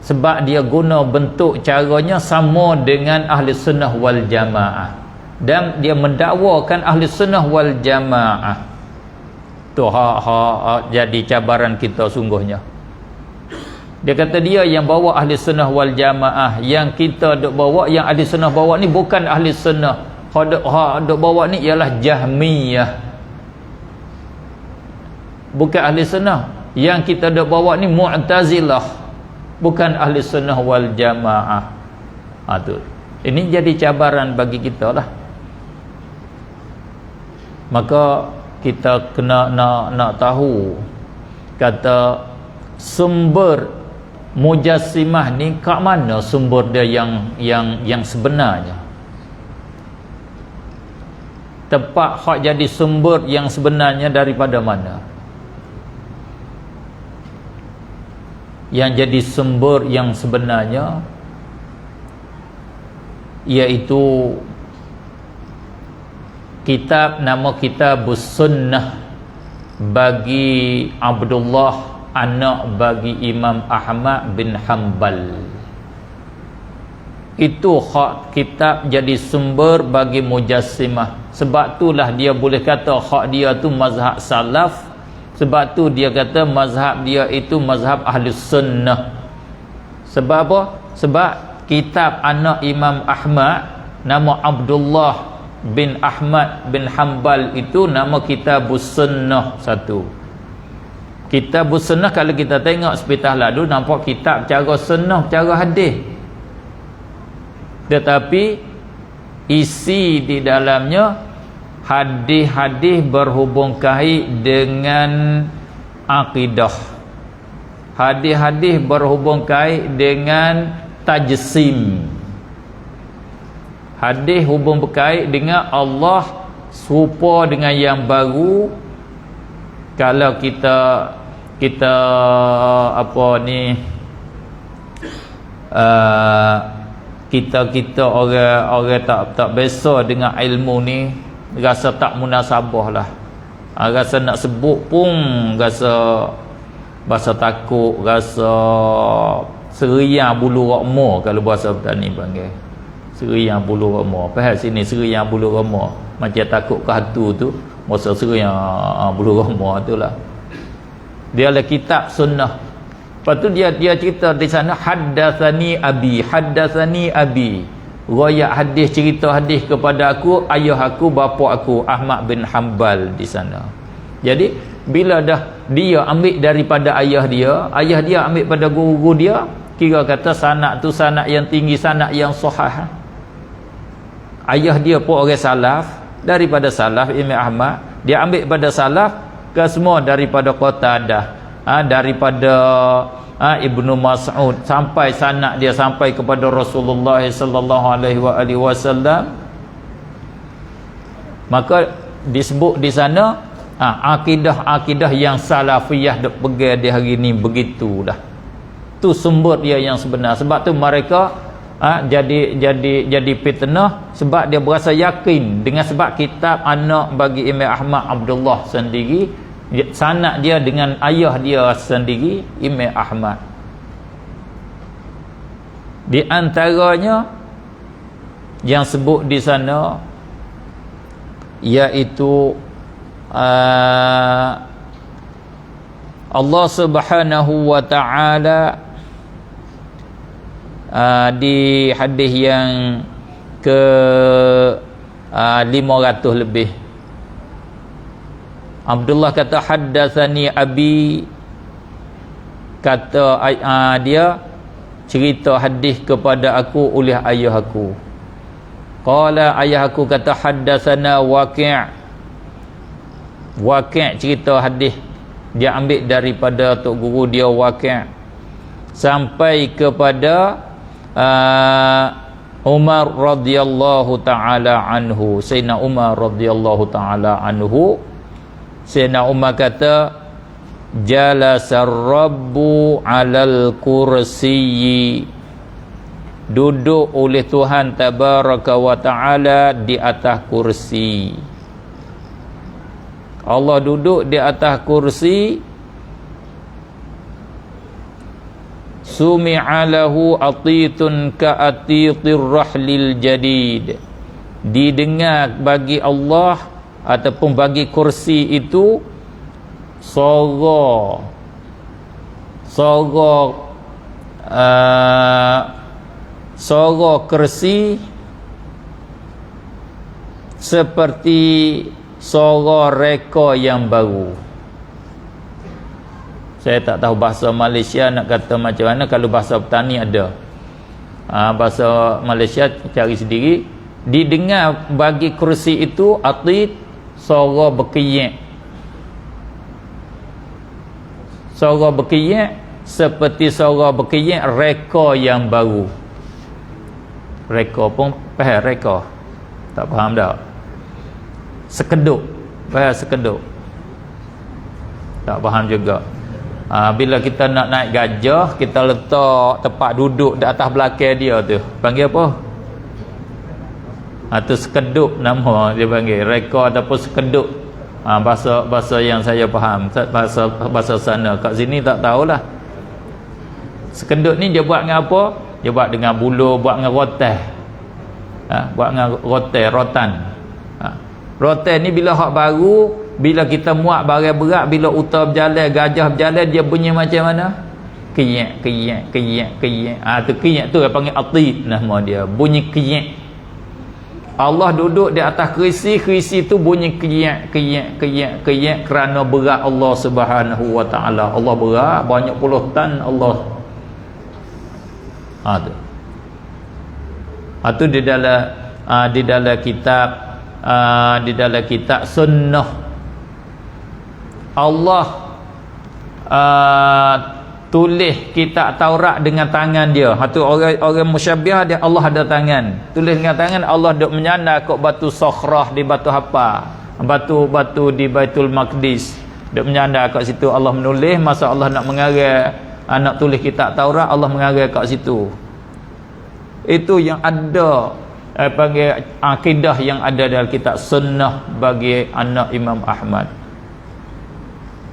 Sebab dia guna bentuk caranya sama dengan ahli sunnah wal jamaah, dan dia mendakwakan ahli sunnah wal jamaah. Tu jadi cabaran kita sungguhnya. Dia kata dia yang bawa ahli sunnah wal jamaah, yang kita duk bawa, yang ahli sunnah bawa ni bukan ahli sunnah. Duk bawa ni ialah Jahmiyah, bukan ahli sunnah. Yang kita duk bawa ni Mu'tazilah, bukan ahli sunnah wal jamaah. Tu ini jadi cabaran bagi kita lah. Maka kita kena nak tahu kata sumber Mujassimah ni kat mana sumber dia yang sebenarnya. Tempat hak jadi sumber yang sebenarnya daripada mana? Yang jadi sumber yang sebenarnya iaitu kitab, nama Kitabus Sunnah bagi Abdullah, anak bagi Imam Ahmad bin Hanbal. Itu hak kitab jadi sumber bagi Mujassimah. Sebab itulah dia boleh kata hak dia tu mazhab salaf. Sebab tu dia kata mazhab dia itu mazhab Ahlus Sunnah. Sebab apa? Sebab kitab anak Imam Ahmad, nama Abdullah bin Ahmad bin Hanbal, itu nama Kitabus Sunnah satu. Kitabus Sunnah kalau kita tengok sepatah lalu nampak kitab cara sunnah, cara hadis. Tetapi isi di dalamnya hadis-hadis berhubung kait dengan akidah, hadis-hadis berhubung kait dengan tajsim, hadis hubung berkait dengan Allah serupa dengan yang baru. Kalau kita apa ni, kita orang tak biasa dengan ilmu ni, rasa tak munasabah lah, rasa nak sebut pun rasa takut, rasa seriang bulu rokmo. Kalau bahasa petani panggil seriang bulu rokmo. Faham sini seriang bulu rokmo, macam takut ke hantu tu, masa seriang bulu rokmo tu lah. Dia lah kitab sunnah. Lepas tu dia cerita di sana, haddatsani abi, riwayat hadis, cerita hadis kepada aku ayah aku, bapa aku Ahmad bin Hanbal di sana. Jadi bila dah dia ambil daripada ayah dia ambil pada guru dia, kira kata sanad tu sanad yang tinggi, sanad yang sahih. Ayah dia pun orang salaf, daripada salaf Imam Ahmad, dia ambil pada salaf ke semua, daripada Qatadah, daripada Ibnu Mas'ud, sampai sanad dia sampai kepada Rasulullah sallallahu alaihi wasallam. Maka disebut di sana akidah yang salafiyah dok pegang di hari ni, begitulah. Tu sumber dia yang sebenar. Sebab tu mereka jadi fitnah, sebab dia berasa yakin dengan sebab kitab anak bagi Imam Ahmad Abdullah sendiri, sanad dia dengan ayah dia sendiri Imam Ahmad. Di antaranya yang sebut di sana iaitu Allah Subhanahu wa ta'ala di hadis yang ke 500 lebih, Abdullah kata haddatsani abi, kata dia cerita hadis kepada aku oleh ayah aku. Qala, ayah aku kata haddatsana Waqi' cerita hadis, dia ambil daripada tok guru dia Waqi', sampai kepada Umar radhiyallahu taala anhu, Sayyidina Umar radhiyallahu taala anhu. Sayyidina Umar kata jalasar rabbu alal kursiyyi, duduk oleh Tuhan tabaraka wa taala di atas kursi. Allah duduk di atas kursi. Sumi'a lahu atitun ka'atitir rahlil jadid, didengar bagi Allah ataupun bagi kursi itu suara kursi seperti suara reka yang baru. Saya tak tahu bahasa Malaysia nak kata macam mana. Kalau bahasa petani ada, bahasa Malaysia cari sendiri. Didengar bagi kursi itu atit, suara berkiyak, suara berkiyak seperti suara berkiyak reka yang baru. Reka pun faham reka? Tak faham tak? Sekeduk, faham sekeduk? Tak faham juga. Bila kita nak naik gajah, kita letak tempat duduk di atas belakang dia tu, panggil apa? Tu sekeduk nama dia panggil, reka ataupun sekeduk. Bahasa yang saya faham, bahasa sana. Kat sini tak tahulah. Sekeduk ni dia buat dengan apa? Dia buat dengan buluh, buat dengan rotan. Buat dengan rotan. Rotan ni bila hak baru, bila kita muat barang berat, bila unta berjalan, gajah berjalan, dia bunyi macam mana? Kiyak. Tu kiyak tu dia panggil atid nama dia, bunyi kiyak. Allah duduk di atas kerisi tu bunyi kiyak kerana berat Allah Subhanahu wa taala. Allah berat, banyak puluh tan Allah. Tu di dalam di dalam kitab sunnah. Allah tulis kitab Taurat dengan tangan dia. Hatu orang musyabbihah dia, Allah ada tangan. Tulis dengan tangan, Allah duk menyandar kat batu Sakhrah di batu apa? Batu di Baitul Maqdis. Duk menyandar kat situ, Allah menulis. Masa Allah nak mengarang, nak tulis kitab Taurat, Allah mengarang kat situ. Itu yang ada panggil akidah yang ada dalam kitab sunnah bagi anak Imam Ahmad.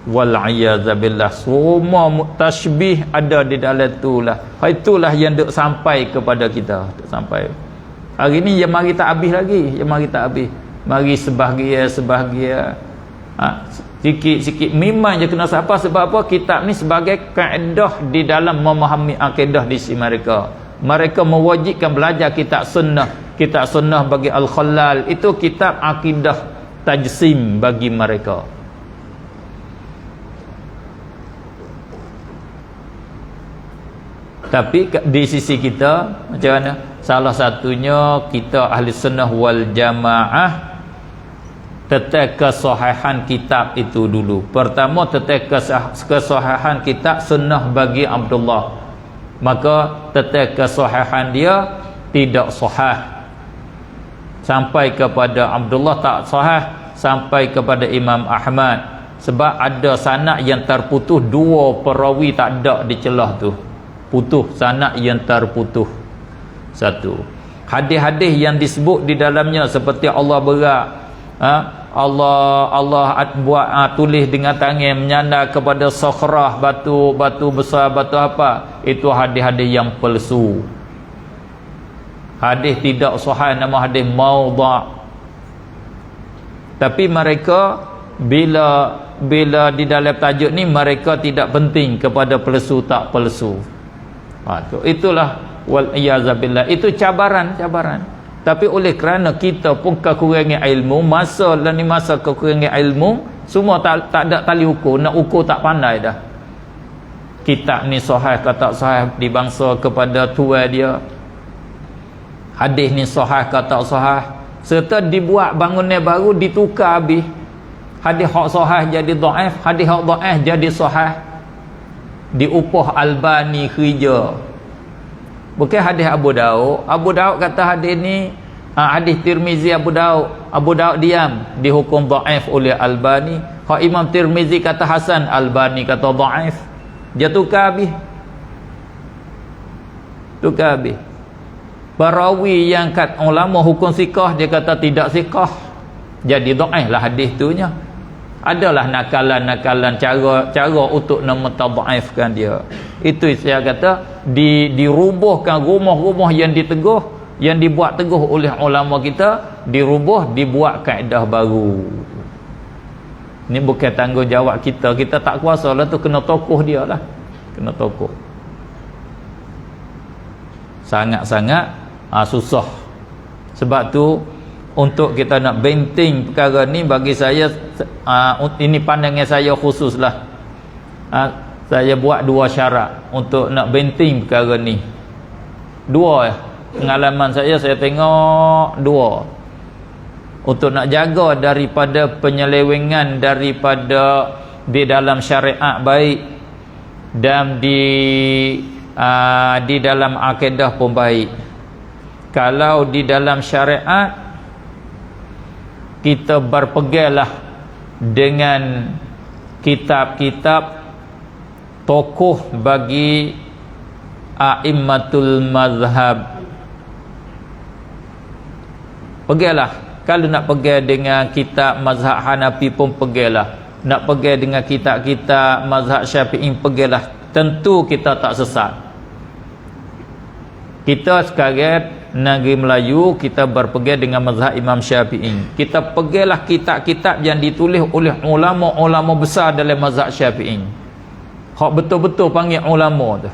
Wal'iyadzabillah, semua tashbih ada di dalam itulah. Itulah yang duk sampai kepada kita, duk sampai hari ni. Yang mari tak habis lagi, yang mari tak habis. Mari sebahagian sikit-sikit memang je kena siapa. Sebab apa? Kitab ni sebagai kaedah di dalam memahami akidah di sisi mereka. Mereka mewajibkan belajar kitab sunnah. Kitab sunnah bagi Al-Khallal itu kitab akidah tajsim bagi mereka. Tapi di sisi kita macam mana? Salah satunya kita ahli sunnah wal jamaah tetap kesahihan kitab itu dulu. Pertama tetap kesahihan kitab sunnah bagi Abdullah. Maka tetap kesahihan dia tidak sahih sampai kepada Abdullah, tak sahih sampai kepada Imam Ahmad. Sebab ada sanad yang terputus, dua perawi tak ada di celah tu. Putus, sanad yang terputus. Satu, hadis-hadis yang disebut di dalamnya seperti Allah berak, Allah buat tulis dengan tangan menyandar kepada Sakhrah, batu besar, batu apa, itu hadis-hadis yang palsu. Hadis tidak sahih, nama hadis maudha'. Tapi mereka bila di dalam tajuk ni mereka tidak penting kepada palsu tak palsu. Itulah wal iyazabillah, itu cabaran. Tapi oleh kerana kita pun kekurangan ilmu, masa kekurangan ilmu, semua tak ada tali ukur, nak ukur tak pandai dah. Kitab ni sahih ke tak sahih dibangsa kepada tuan dia. Hadis ni sahih ke tak sahih, serta dibuat bangunan baru, ditukar habis. Hadis hak sahih jadi dhaif, hadis hak dhaif jadi sahih. Diupah Albani kerja. Bukan hadis Abu Daud. Abu Daud kata hadis ni hadis Tirmizi Abu Daud diam, dihukum dhaif oleh Albani. Hak Imam Tirmizi kata hasan, Albani kata dhaif. Dia tukar habis. Perawi yang kat ulama hukum siqah, dia kata tidak siqah, jadi dhaif lah hadis tu nya. Adalah nakalan cara untuk mentadhaifkan dia. Itu saya kata dirubuhkan rumah-rumah yang diteguh, yang dibuat teguh oleh ulama kita, dibuat kaedah baru. Ini bukan tanggungjawab kita tak kuasa lah tu, kena tokoh dia lah, kena tokoh. Sangat-sangat susah. Sebab tu untuk kita nak benteng perkara ni, bagi saya ini pandangan saya khusus lah. Saya buat dua syarat untuk nak benteng perkara ni. Dua pengalaman saya tengok dua. Untuk nak jaga daripada penyelewengan daripada di dalam syariat baik dan di dalam akidah pun baik. Kalau di dalam syariat kita berpeganglah dengan kitab-kitab tokoh bagi a'immatul mazhab. Peganglah. Kalau nak pegang dengan kitab mazhab Hanafi pun peganglah. Nak pegang dengan kitab-kitab mazhab Syafi'i peganglah. Tentu kita tak sesat. Kita sekarang negeri Melayu, kita berpegang dengan mazhab Imam Syafi'i. Kita peganglah kitab-kitab yang ditulis oleh ulama-ulama besar dalam mazhab Syafi'i. Hak betul-betul panggil ulama tu.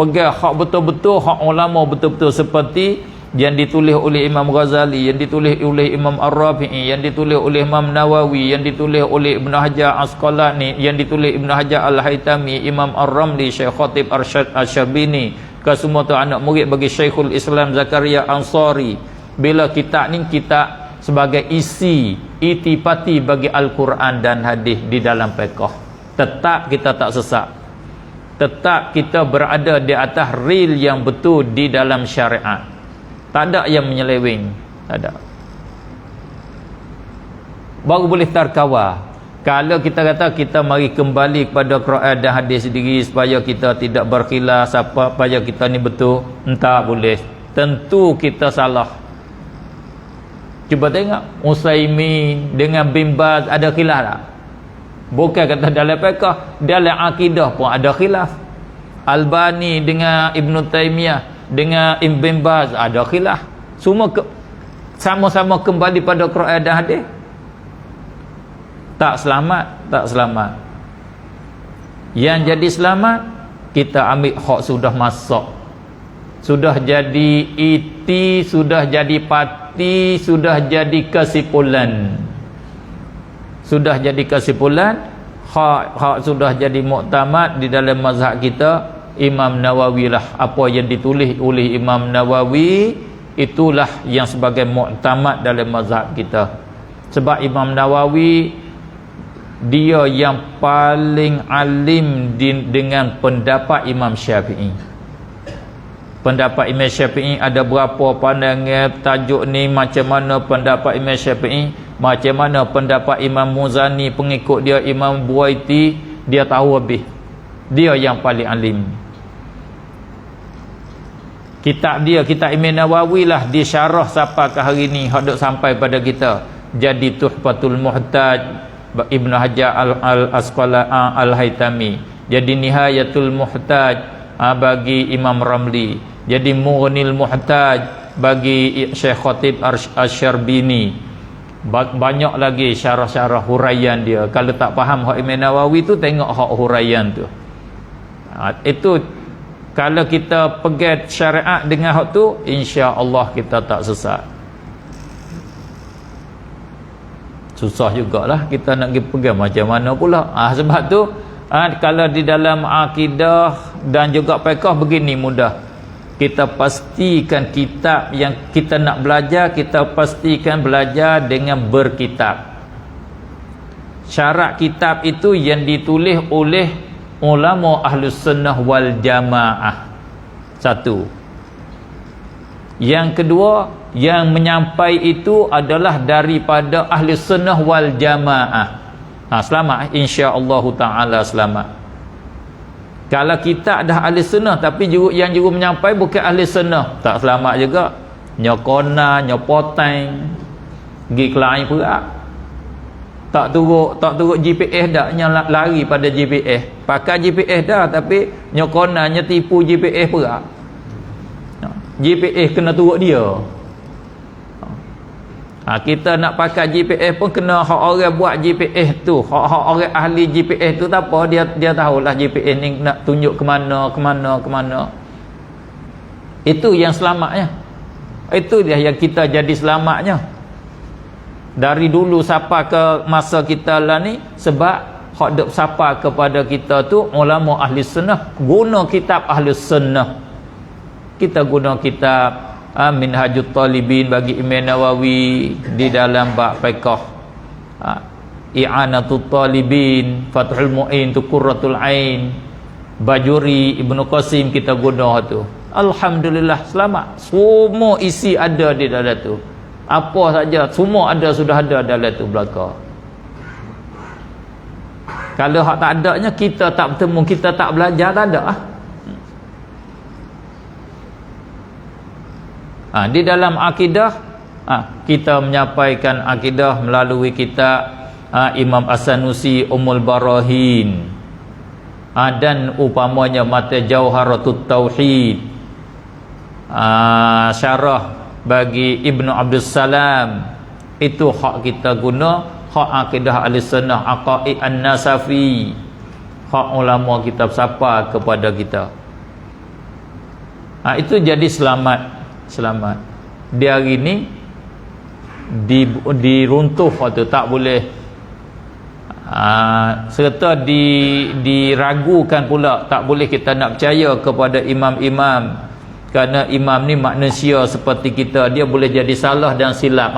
Pegang hak betul-betul, hak ulama betul-betul, seperti yang ditulis oleh Imam Ghazali, yang ditulis oleh Imam Ar-Rafi'i, yang ditulis oleh Imam Nawawi, yang ditulis oleh Ibn Hajar Asqalani, yang ditulis Ibn Hajar Al-Haytami, Imam Ar-Ramli, Syekh Khatib Ar-Syabini, Kesemua tu anak murid bagi Syekhul Islam Zakaria Ansari. Bila kitab ni kitab sebagai isi itipati bagi Al-Quran dan hadis di dalam fiqh. Tetap kita tak sesat. Tetap kita berada di atas rel yang betul di dalam syariat. Tak ada yang menyeleweng. Tak ada. Baru boleh terkawal. Kalau kita kata kita mari kembali kepada Quran dan hadis sendiri supaya kita tidak berkhilaf, supaya kita ni betul, entah boleh. Tentu kita salah. Cuba tengok Utsaimin dengan Bin Baz ada khilaf tak? Bukan kata dalam fiqh, dalam akidah pun ada khilaf. Albani dengan Ibn Taymiyah dengan Ibn Baz ada khilaf. Semua sama-sama kembali pada Quran dan hadis. Tak selamat, tak selamat. Yang jadi selamat, kita ambil hak sudah masuk. Sudah jadi iti, sudah jadi pati, sudah jadi kesimpulan. Sudah jadi kesimpulan, hak sudah jadi muktamad di dalam mazhab kita. Imam Nawawi lah, apa yang ditulis oleh Imam Nawawi, itulah yang sebagai muktamad dalam mazhab kita. Sebab Imam Nawawi dia yang paling alim dengan pendapat Imam Syafi'i. Pendapat Imam Syafi'i ada berapa pandangan, tajuk ni macam mana pendapat Imam Syafi'i, macam mana pendapat Imam Muzani, pengikut dia Imam Buaiti, dia tahu habis. Dia yang paling alim. Kitab dia, kitab Imam Nawawi lah disyarah sampai ke hari ni, hak duk sampai pada kita. Jadi Tuhfatul Muhtaj Ibn Hajar Al-Haytami, jadi Nihayatul Muhtaj bagi Imam Ramli, jadi Mughnil Muhtaj bagi Syekh Khatib Asy-Syarbini. Banyak lagi syarah-syarah huraian dia. Kalau tak faham hak Imam Nawawi tu, tengok hak huraian tu. Itu kalau kita pegang syariat dengan hak tu, insya-Allah kita tak sesat. Susah jugalah kita nak pergi pegang macam mana pula. Sebab tu kalau di dalam akidah dan juga fiqh begini mudah. Kita pastikan kitab yang kita nak belajar, kita pastikan belajar dengan berkitab. Syarat kitab itu yang ditulis oleh ulama Ahlus Sunnah wal Jamaah. Satu. Yang kedua, yang menyampai itu adalah daripada Ahli Sunnah wal Jamaah. Selamat, insya-Allah taala selamat. Kalau kita dah Ahli Sunnah tapi yang juga menyampai bukan Ahli Sunnah, tak selamat juga. Nyokona, nyopoteng, pergi kelai pula. Tak turut GPS dah, lari pada GPS. Pakai GPS dah tapi nyokona tipu GPS pula. GPS kena turut dia. Kita nak pakai GPS pun kena hak orang buat GPS tu, hak orang ahli GPS tu tak apa, dia tahulah GPS ni nak tunjuk ke mana. Itu yang selamatnya. Itu dia yang kita jadi selamatnya. Dari dulu sampai ke masa kita lah ni, sebab hak dok sampai kepada kita tu ulama ahli sunnah guna kitab ahli sunnah. Kita guna kitab Minhajut Talibin bagi Imam Nawawi di dalam bab fiqh, I'anatul Talibin, Fathul Mu'in tu Qurratul Ain, Bajuri, Ibnu Qasim kita guna tu. Alhamdulillah selamat. Semua isi ada di dalam tu. Apa saja semua ada, sudah ada dalam tu belaka. Kalau hak tak adanya, kita tak bertemu, kita tak belajar, tak ada Di dalam akidah, kita menyampaikan akidah melalui kitab Imam As-Sanusi Ummul Barahin, dan upamanya mata Jauharatut Tauhid, syarah bagi Ibnu Abdul Salam. Itu hak kita guna, hak akidah Ahlussunnah, Aqaid An-Nasafi, hak ulama kitab siapa kepada kita. Itu jadi selamat. Di hari ni diruntuh tu, tak boleh Serta diragukan pula, tak boleh kita nak percaya kepada imam-imam, kerana imam ni manusia seperti kita, dia boleh jadi salah dan silap,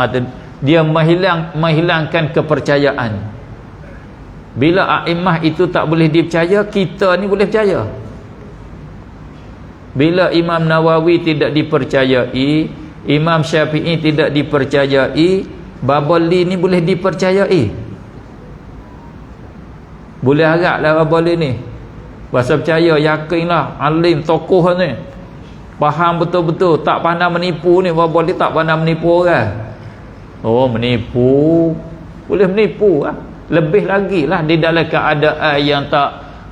dia menghilangkan kepercayaan. Bila a'immah itu tak boleh dipercaya, kita ni boleh percaya. Bila Imam Nawawi tidak dipercayai, Imam Syafi'i tidak dipercayai, Babali ni boleh dipercayai. Boleh haraplah Babali ni, bahasa percaya, yakinlah, alim, tokoh ni, faham betul-betul, tak pandai menipu ni. Babali tak pandai menipu orang. Oh, menipu, boleh menipu lah. Lebih lagi lah di dalam keadaan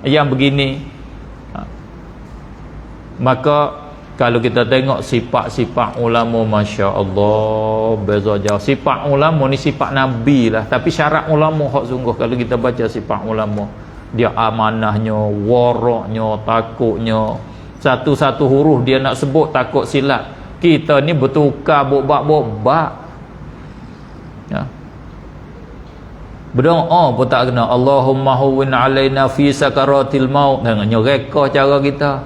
yang begini. Maka kalau kita tengok sifat-sifat ulama, Masya Allah, beza jauh. Sifat ulama ni sifat Nabi lah. Tapi syarat ulama hak sungguh, kalau kita baca sifat ulama, dia amanahnya, waraknya, takutnya. Satu-satu huruf dia nak sebut takut silap. Kita ni bertukar bobak-bobak, ya. Berdoa pun tak kena. Allahumma hawwin alaina fi sakaratil maut. Tengoknya reka cara kita.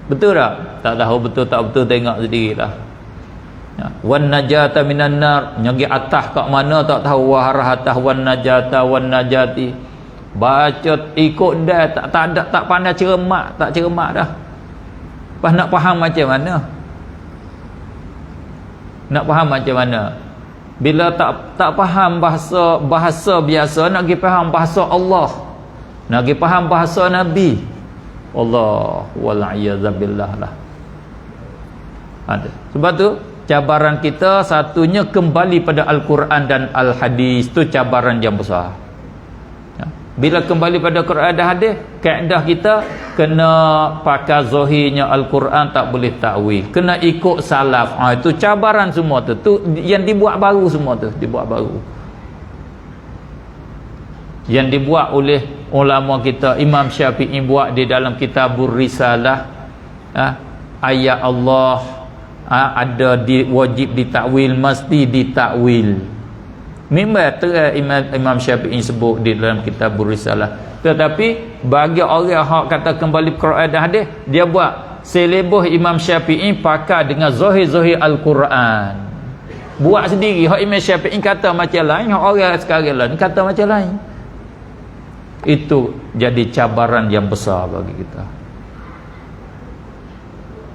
Betul tak? Tak tahu betul tak betul, tengok sendirilah. Ya. Wan najata minan nar, nyagi atas kat mana tak tahu, waharah atas wan najata wan najati. Baca ikut dah, tak pandai cermat, tak cermat dah. Pas nak faham macam mana? Nak faham macam mana? Bila tak faham bahasa biasa, nak pergi faham bahasa Allah, nak pergi faham bahasa Nabi, Allah wal'iyadzabillah lah. Ada. Sebab tu cabaran kita satunya kembali pada Al-Quran dan Al-Hadis. Tu cabaran yang besar, ya. Bila kembali pada Quran dan Hadis, kaedah kita kena pakai zahirnya Al-Quran, tak boleh takwil, kena ikut salaf. Itu cabaran semua tu. Tu yang dibuat baru semua tu, dibuat baru. Yang dibuat oleh ulama kita. Imam Syafi'i buat di dalam Kitabur Risalah, ayat Allah ada wajib ditakwil, mesti ditakwil. Memang Imam Syafi'i sebut di dalam Kitabur Risalah. Tetapi bagi orang yang kata kembali Quran dan Hadis, dia buat selebih Imam Syafi'i pakai dengan zahir-zahir Al-Quran. Buat sendiri. Hak Imam Syafi'i kata macam lain, hak orang sekarang lain kata macam lain. Itu jadi cabaran yang besar bagi kita.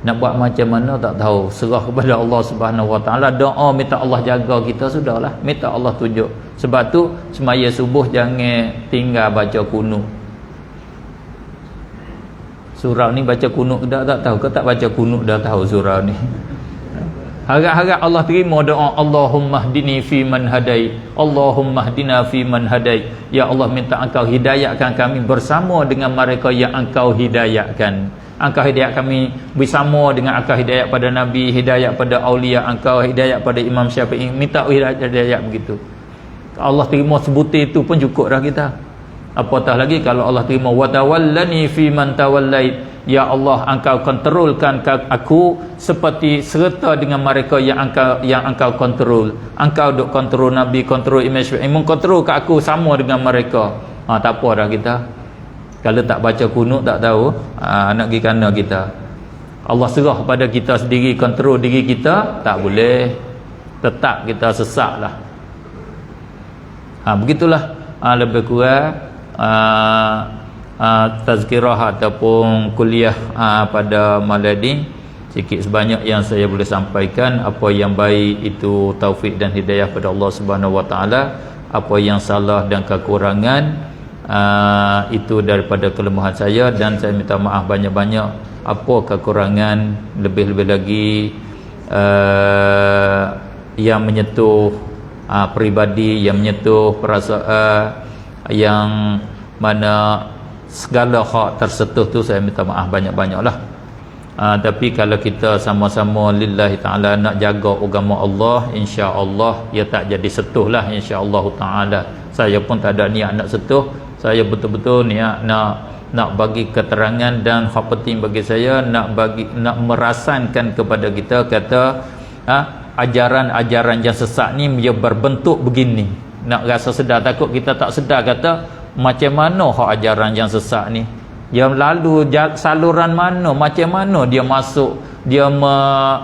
Nak buat macam mana tak tahu. Serah kepada Allah Subhanahu Wa Taala. Doa minta Allah jaga kita, sudahlah. Minta Allah tunjuk. Sebab tu semaya subuh jangan tinggal baca kunut. Surau ni baca kunut dah tak tahu ke? Tak baca kunut dah tahu surau ni. Harap-harap Allah terima doa. Allahumma hdini fi man hadai, Allahumma hdina fi man hadai. Ya Allah, minta Engkau hidayahkan kami bersama dengan mereka yang Engkau hidayahkan. Engkau hidayah kami bersama dengan Engkau hidayah pada Nabi, hidayah pada awliya Engkau, hidayah pada Imam Syafi'i. Minta hidayah begitu. Allah terima sebutir itu pun cukup dah kita. Apatah lagi kalau Allah terima wa tawallani fi man tawallait. Ya Allah, Engkau kontrolkan aku seperti serta dengan mereka yang Engkau kontrol. Engkau duk kontrol Nabi, kontrol Imam Syafi'i, mengkontrol kat aku sama dengan mereka. Tak apa dah kita. Kalau tak baca kunut tak tahu nak pergi kana kita. Allah serah pada kita sendiri, kontrol diri kita, tak boleh. Tetap kita sesaklah. Begitulah lebih kurang tazkirah ataupun kuliah pada malam ini. Sikit sebanyak yang saya boleh sampaikan. Apa yang baik itu taufik dan hidayah pada Allah Subhanahu Wa Taala. Apa yang salah dan kekurangan itu daripada kelemahan saya, dan saya minta maaf banyak-banyak apa kekurangan, lebih-lebih lagi yang menyentuh peribadi, yang menyentuh perasaan, yang mana segala hak tersentuh tu saya minta maaf banyak-banyaklah. Tapi kalau kita sama-sama lillahi ta'ala nak jaga agama Allah, insya-Allah ia tak jadi setuh lah, insya-Allah ta'ala. Saya pun tak ada niat nak setuh. Saya betul-betul niat nak bagi keterangan, dan hak penting bagi saya nak merasankan kepada kita, kata ajaran-ajaran yang sesat ni dia berbentuk begini. nak rasa sedar, takut kita tak sedar kata macam mana hak ajaran yang sesat ni, dia lalu saluran mana, macam mana dia masuk, dia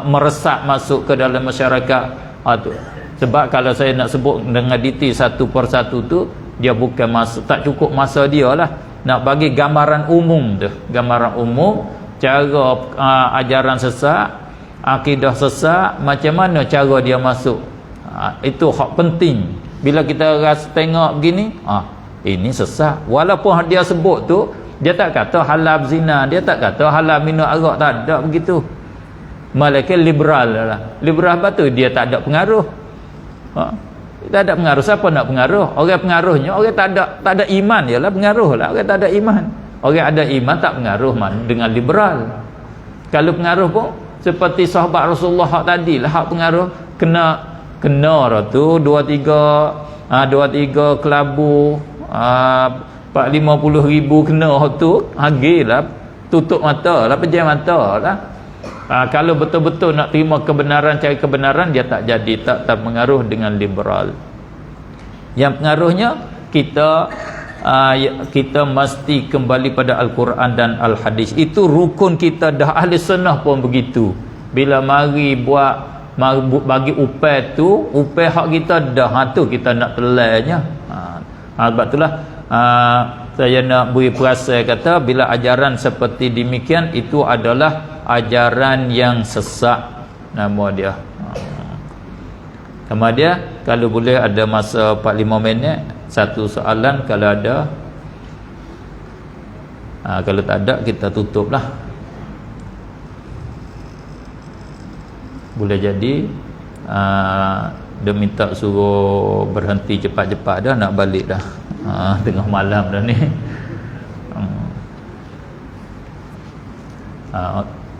meresap masuk ke dalam masyarakat. Tu sebab kalau saya nak sebut dengan detail satu persatu tu, dia bukan masa, tak cukup masa dia lah nak bagi gambaran umum tu, gambaran umum cara ajaran sesat, akidah sesat, macam mana cara dia masuk. Itu hak penting. Bila kita rasa tengok begini, ini sesat. Walaupun dia sebut tu, dia tak kata halal zina, dia tak kata halal minum arak, tak ada begitu. Malaikat liberal lah. Liberal apa tu? Dia tak ada pengaruh. Tak ada pengaruh. Siapa nak pengaruh? Orang pengaruhnya orang tak ada iman, ialah pengaruh lah. Orang tak ada iman. Orang ada iman tak pengaruh dengan liberal. Kalau pengaruh pun seperti sahabat Rasulullah tadi lah, hak pengaruh kena lah tu 2-3 kelabu 40-50 ribu kena tu, hagilah tutup mata lah, pejam mata lah. Kalau betul-betul nak terima kebenaran, cari kebenaran, dia tak jadi, tak mengaruh dengan liberal. Yang pengaruhnya kita mesti kembali pada Al-Quran dan Al-Hadis. Itu rukun kita dah. Ahli sunnah pun begitu. Bila mari buat bagi upaya tu, upaya hak kita dah, tu kita nak telainya. Sebab itulah saya nak beri perasaan kata, bila ajaran seperti demikian, itu adalah ajaran yang sesat, nama dia. Sama dia, kalau boleh ada masa 4-5 minit, satu soalan kalau ada. Kalau tak ada, kita tutup lah. Boleh jadi dia minta suruh berhenti cepat-cepat dah, nak balik dah. Tengah malam dah ni.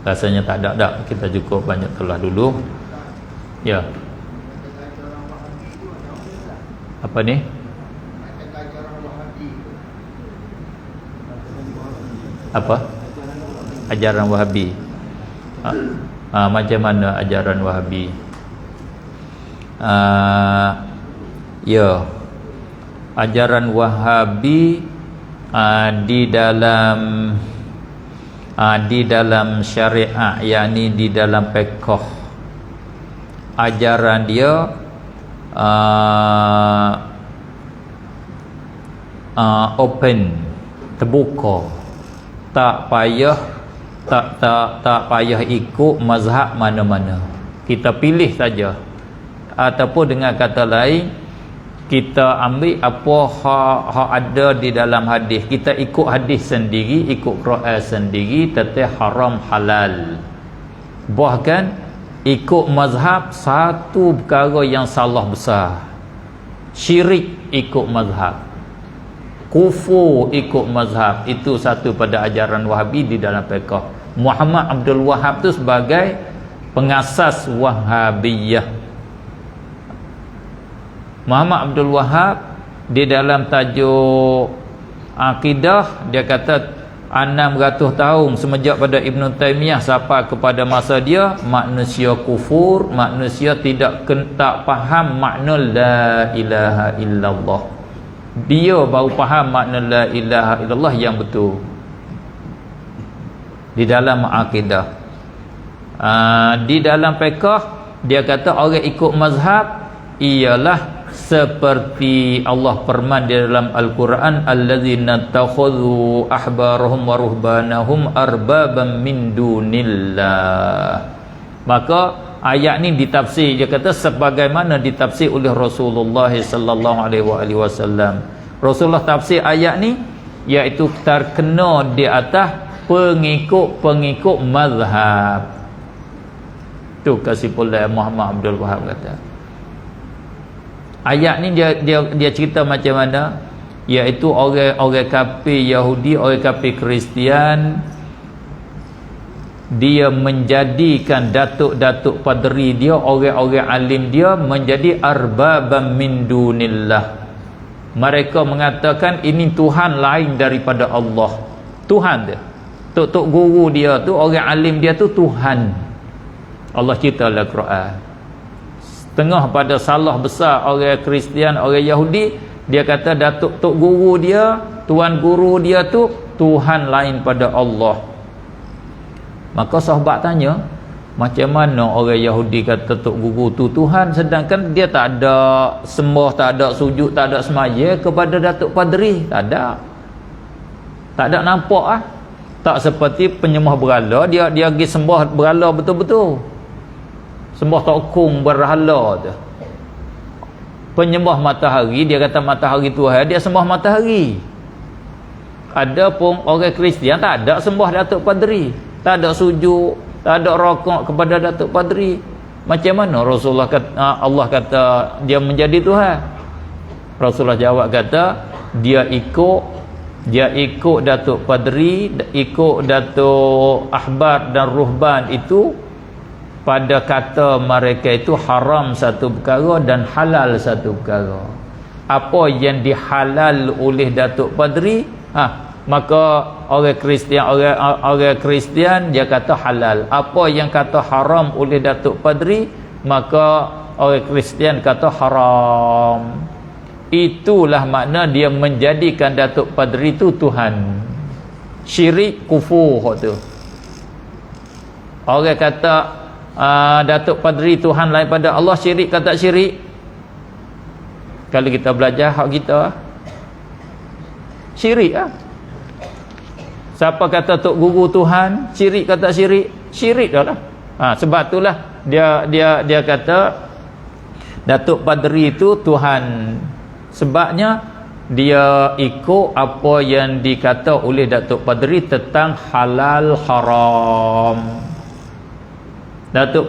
Rasanya tak ada dah. Kita cukup banyak telah dulu. Ya. Apa ni? Apa? Ajaran Wahabi. Macam mana ajaran Wahabi? Ya, ajaran Wahabi di dalam syariat, yakni di dalam fiqh, ajaran dia open, terbuka, tak payah ikut mazhab mana-mana. Kita pilih saja. Ataupun dengan kata lain, kita ambil apa hak ada di dalam hadis. Kita ikut hadis sendiri, ikut Quran sendiri, tetapi haram halal. Bahkan ikut mazhab, satu perkara yang salah besar. Syirik ikut mazhab, kufur ikut mazhab. Itu satu pada ajaran Wahabi di dalam fiqh. Muhammad Abdul Wahab tu sebagai pengasas Wahabiyah. Muhammad Abdul Wahab di dalam tajuk akidah, dia kata 600 tahun semenjak pada Ibn Taymiyah sampai kepada masa dia, manusia kufur, manusia tak faham makna la ilaha illallah. Dia baru faham makna la ilaha illallah yang betul di dalam akidah. Di dalam fiqh, dia kata orang ikut mazhab ialah seperti Allah firman di dalam Al-Quran, allazina takhudhu ahbarahum wa ruhbanahum arbaban min dunillah. Maka ayat ni ditafsir, dia kata sebagaimana ditafsir oleh Rasulullah sallallahu alaihi wasallam. Rasulullah tafsir ayat ni iaitu terkena di atas pengikut mazhab. Tu kesimpulan Muhammad Abdul Wahab kata. Ayat ni dia cerita macam mana, iaitu orang kafir Yahudi, orang kafir Kristian, dia menjadikan datuk-datuk padri dia, orang-orang alim dia menjadi arbabam min dunillah. Mereka mengatakan ini Tuhan lain daripada Allah. Tuhan dia, tok guru dia tu, orang alim dia tu Tuhan. Allah cerita dalam Quran, tengah pada salah besar orang Kristian, orang Yahudi. Dia kata datuk tok guru dia, tuan guru dia tu Tuhan lain pada Allah. Maka sahabat tanya, macam mana orang Yahudi kata tok guru tu Tuhan, sedangkan dia tak ada sembah, tak ada sujud, tak ada semaya kepada Datuk Padri? Tak ada. Tak ada nampak ah. Tak seperti penyembah berhala, dia pergi sembah berhala betul-betul. Sembah tokong berhala tu. Penyembah matahari, dia kata matahari Tuhan, dia sembah matahari. Ada pun orang Kristian tak ada sembah Datuk Padri, tak ada sujud, tak ada rokok kepada Datuk Padri. Macam mana Rasulullah kata, Allah kata dia menjadi Tuhan? Rasulullah jawab kata dia ikut Datuk Padri, ikut Datuk Ahbar dan Ruhban itu pada kata mereka itu haram satu perkara dan halal satu perkara. Apa yang dihalal oleh Datuk Padri, maka orang Kristian dia kata halal. Apa yang kata haram oleh Datuk Padri, maka orang Kristian kata haram. Itulah makna dia menjadikan Datuk Padri itu Tuhan. Syirik kufur tu. Orang kata Datuk Padri Tuhan lain pada Allah, syirik kata syirik. Kalau kita belajar hak kita syirik siapa kata tok guru Tuhan, syirik kata syirik, syirik dah lah. Sebab itulah dia kata Datuk Padri itu Tuhan. Sebabnya dia ikut apa yang dikata oleh Datuk Padri tentang halal haram. Datuk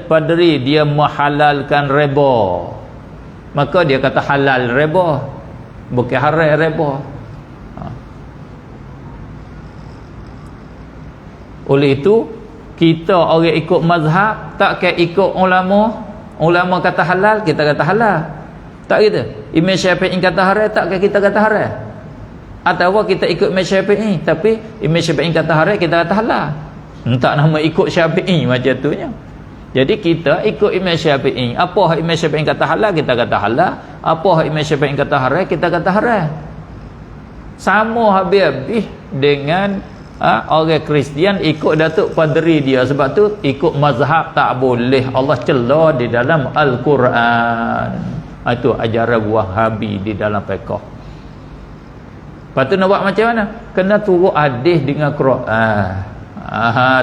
Padri dia menghalalkan riba, maka dia kata halal riba, bukan haram riba. Oleh itu kita orang ikut mazhab, tak kaya ikut ulama. Ulama kata halal, kita kata halal. Tak kita. Imam Syafi'i kata haram, tak kaya kita kata haram. Atau kita ikut Imam Syafi'i, tapi Imam Syafi'i kata haram, kita kata halal. Tak nama ikut Syafi'i macam tu nya. Jadi kita ikut Imam Syafi'i. Apa hak Imam Syafi'i kata halal, kita kata halal. Apa hak Imam Syafi'i kata haram, kita kata haram. Sama habis-habis dengan orang Kristian ikut Datuk Padri dia. Sebab tu ikut mazhab tak boleh. Allah cela di dalam Al-Quran. Itu ajaran Wahabi di dalam fiqh. Lepas tu nak buat macam mana? Kena turut hadis dengan Quran.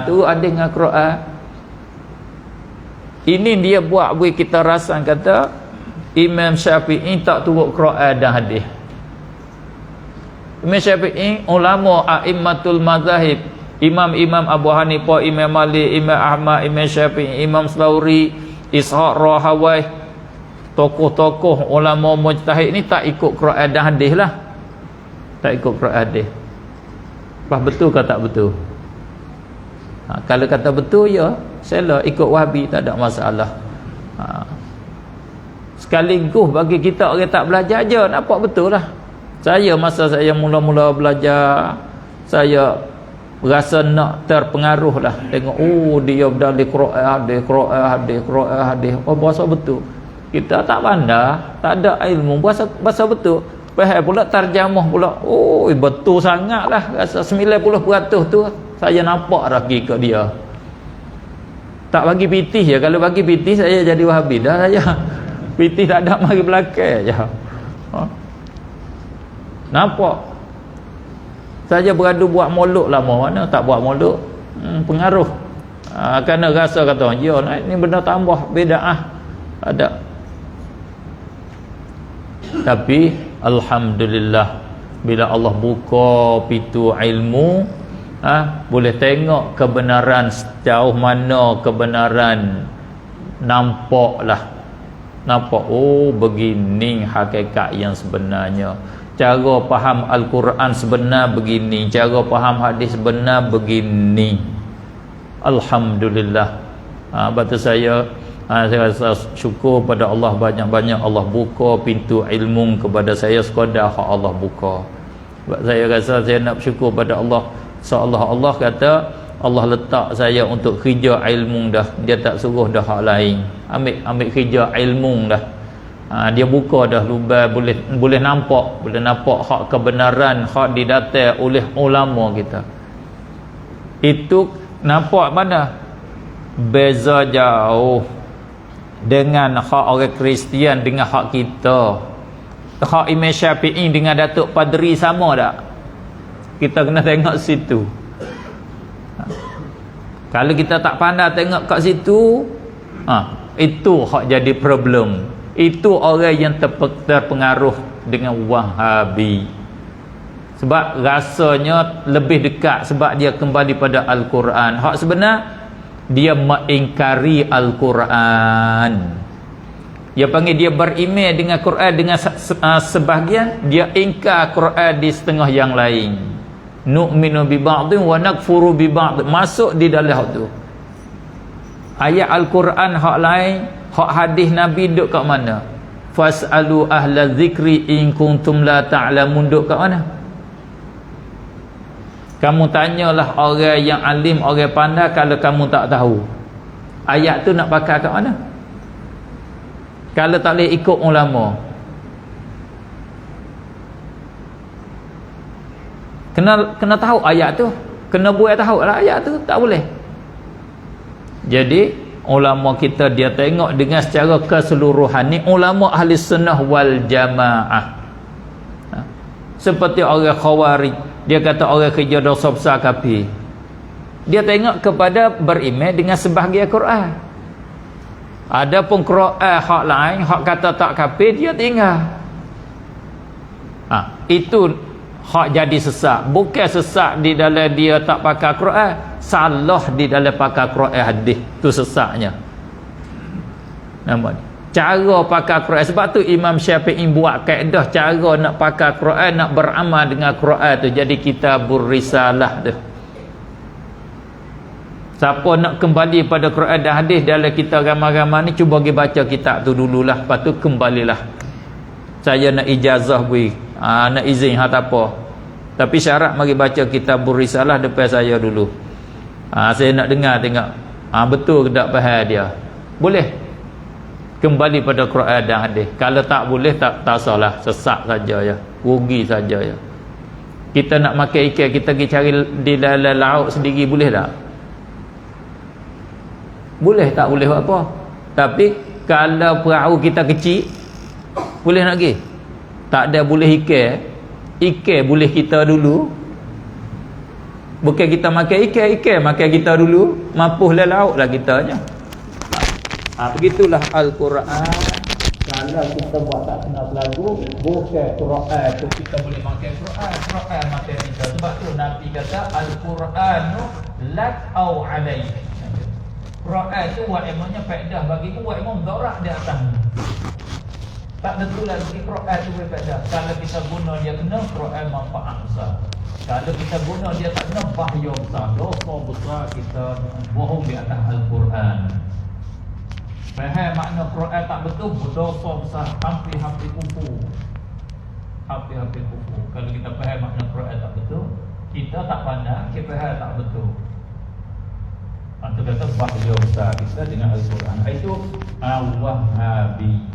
Turut hadis dengan Quran. Ini dia buat kita rasan kata Imam Syafi'i tak turut Quran dan hadis. Imam Syafi'i, ulama a'immatul mazahib, imam-imam Abu Hanifah, Imam Malik, Imam Ahmad, Imam Syafi'i, Imam Slauri, Ishaq Rahawai, tokoh-tokoh ulama mujtahid ni tak ikut Quran dan hadis lah. Tak ikut Quran hadis. Apa betul ke tak betul? Kalau kata betul, ya sela ikut Wahabi, tak ada masalah. Sekaligus bagi kita orang tak belajar je nampak betul lah. Saya masa saya mula-mula belajar, saya rasa nak terpengaruh lah. Tengok, dia berdalil Quran, hadis. Bahasa betul. Kita tak pandai, tak ada ilmu, bahasa betul. Faham pula terjemah pula. Betul sangat lah. Rasa 90% tu saya nampak lagi ke dia. Tak bagi pitih je. Kalau bagi pitih saya jadi Wahabi dah saya. Pitih tak ada, mari belakang je. Nampak? Saya beradu buat moluk lama, mana tak buat moluk. Pengaruh. Kerana rasa kata, ya ni benda tambah bid'ah. Ada. Tapi alhamdulillah bila Allah buka pintu ilmu, boleh tengok kebenaran sejauh mana kebenaran nampak begini hakikat yang sebenarnya. Cara faham Al-Quran sebenar begini, cara faham hadis sebenar begini. Alhamdulillah. Batu saya rasa syukur pada Allah, banyak-banyak Allah buka pintu ilmu kepada saya sekadar hak Allah buka. Sebab saya rasa saya nak bersyukur pada Allah. So Allah kata Allah letak saya untuk kerja ilmu dah. Dia tak suruh dah hak lain. Ambil kerja ilmu dah. Dia buka dah lubang, boleh nampak hak kebenaran, hak didatai oleh ulama kita. Itu nampak mana? Beza jauh dengan hak orang Kristian dengan hak kita. Hak Imam Syafi'i dengan Datuk Padri sama tak? Kita kena tengok situ. Kalau kita tak pandai tengok kat situ, itu hak jadi problem. Itu orang yang terpengaruh dengan Wahabi. Sebab rasanya lebih dekat, sebab dia kembali pada Al-Quran. Hak sebenar dia mengingkari Al-Quran. Dia panggil dia beriman dengan Quran dengan sebahagian, dia ingkar Quran di setengah yang lain. Nu'minu bi ba'dhin wa nakfuru bi ba'd. Masuk di dalam hak tu. Ayat Al-Quran hak lain, hak hadis Nabi duk kat mana? Fas'alu ahla zikri in kuntum la ta'lamun, duk kat mana? Kamu tanyalah orang yang alim, orang pandai kalau kamu tak tahu. Ayat tu nak pakai kat mana? Kalau tak boleh ikut ulama, kena tahu ayat tu, kena buat tahu lah ayat tu, tak boleh. Jadi ulama kita dia tengok dengan secara keseluruhan ni ulama ahli sunnah wal jamaah. Seperti orang Khawarij, dia kata orang kerja dosa besar kafir. Dia tengok kepada beriman dengan sebahagian Quran. Adapun Quran hak lain, hak kata tak kafir, dia tinggal. Itu hak jadi sesat. Bukan sesat di dalam dia tak pakai Quran, salah di dalam pakai Quran hadis. Tu sesatnya. Nampak? Cara pakai Quran. Sebab tu Imam Syafi'i buat kaedah cara nak pakai Quran, nak beramal dengan Quran tu. Jadi Kitabur Risalah tu. Siapa nak kembali pada Quran dan hadis dalam kita ramai-ramai ni, cuba pergi baca kitab tu dululah. Lepas tu kembalilah. Saya nak ijazah beri, nak izin tak apa. Tapi syarat mari baca Kitabur Risalah depan saya dulu. Saya nak dengar tengok betul ke tak faham dia. Boleh kembali pada Quran dan hadis. Kalau tak boleh, tak salah, sesat saja ya, rugi saja ya. Kita nak makan ikan, kita pergi cari di dalam laut sendiri, boleh tak? Boleh tak boleh buat apa. Tapi kalau perahu kita kecil, boleh nak pergi? Tak ada boleh ikan. Ikan boleh kita dulu. Bukan kita makan ikan makan kita dulu. Mampulah laut lah kitanya. Begitulah Al-Quran. Kalau kita buat tak kena lagu, bukan Quran tu kita boleh makan Quran. Quran makan kita. Sebab tu Nabi kata Al-Quran lak au alaik. Quran tu buat emangnya faedah bagimu, buat emang mudarat di atas. Tak betul lagi Quran tu berfaedah. Kalau kita guna dia kena, Quran manfaat besar. Kalau kita guna dia tak kena, bahaya besar, dosa besar, kita bohong di atas Al-Quran. Faham makna Quran tak betul, berdosa besar, hampir-hampir kufur. Hampir-hampir kufur. Kalau kita faham makna Quran tak betul, kita tak pandang, kita faham tak betul. Itu kata bahaya besar kita dengan Al-Quran. Itu Wahabi.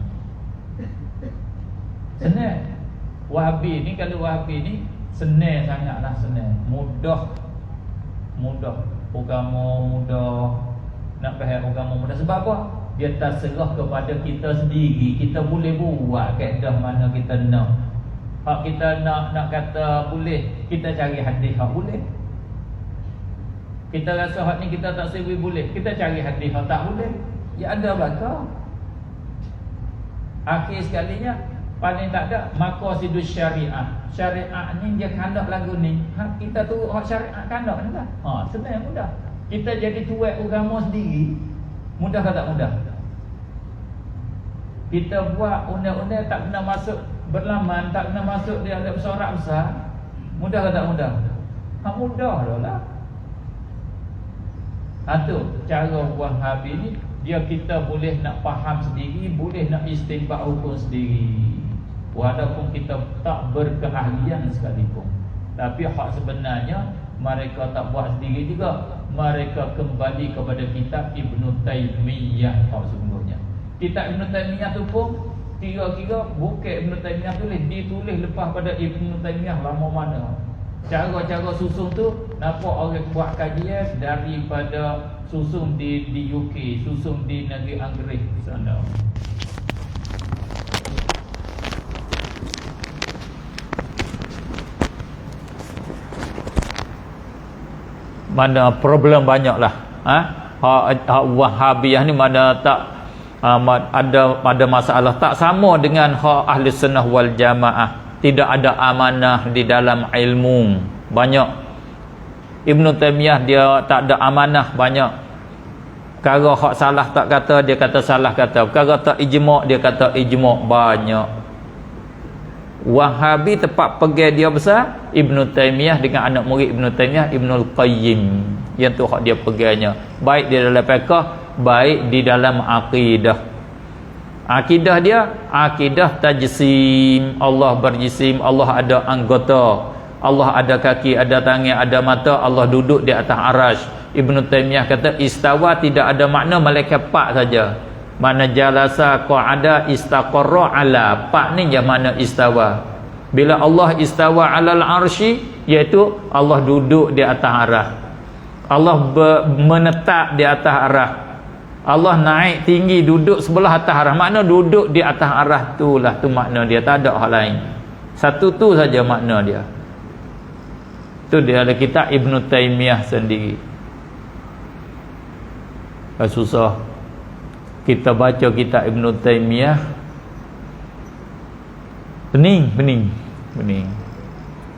Senang. Wahabi ni, kalau Wahabi ni senang sangatlah, senang. Mudah. Agama mudah. Nak faham agama mudah. Sebab apa? Dia terserah kepada kita sendiri. Kita boleh buat kaedah mana kita nak. Hak kita nak kata boleh, kita cari hadis hak boleh. Kita rasa hak ni kita tak sewi boleh, kita cari hadis hak tak boleh. Ya ada belaka. Akhir sekalinya paling tak ada maqasidus syariah. Syariah ni dia kandak lagu ni. Kita turut hak syariah kandak ni lah. Senang mudah. Kita jadi tuat agama sendiri, mudah ke tak mudah? Kita buat undang-undang tak kena masuk berlaman, tak kena masuk di dalam sorak besar, mudah ke tak mudah? Mudah dah lah. Tu cara Wahabi ni, dia kita boleh nak faham sendiri, boleh nak istinbat hukum sendiri, walaupun kita tak berkeahlian sekalipun. Tapi hak sebenarnya mereka tak buat sendiri juga. Mereka kembali kepada kitab Ibn Taymiyah hak sesungguhnya. Kitab Ibn Taymiyah tu pun kira-kira bukan Ibn Taymiyah tulis, ditulis lepas pada Ibn Taymiyah lama mana. Cara-cara susun tu nampak orang buat kajian daripada susun di UK, susun di negeri Inggeris sana. Mana problem banyaklah. Hak Wahabiyah ni mana tak ada masalah, tak sama dengan hak Ahli Sunnah wal Jamaah. Tidak ada amanah di dalam ilmu. Banyak Ibn Taymiyah dia tak ada amanah banyak. Perkara hak salah tak kata, dia kata salah kata. Perkara tak ijma', dia kata ijma' banyak. Wahabi tepat pergi dia besar Ibn Taymiyah dengan anak murid Ibn Taymiyah, Ibnul Qayyim. Yang tu hak dia pegannya, baik di dalam fiqh, baik di dalam akidah. Akidah dia akidah tajsim. Allah berjisim, Allah ada anggota, Allah ada kaki, ada tangan, ada mata, Allah duduk di atas arasy. Ibn Taymiyah kata istawa tidak ada makna malaikat pak saja. Mana jalasa qa'ada istaqarra ala, pak ni je makna istawa. Bila Allah istawa alal arsy, iaitu Allah duduk di atas arasy, Allah menetap di atas arasy, Allah naik tinggi duduk sebelah atas arasy. Makna duduk di atas arasy tu lah, tu makna dia, tak ada hal lain. Satu tu saja makna dia. Tu dia ada kitab Ibn Taymiyah sendiri. Susah kita baca kitab Ibn Taymiyah, pening.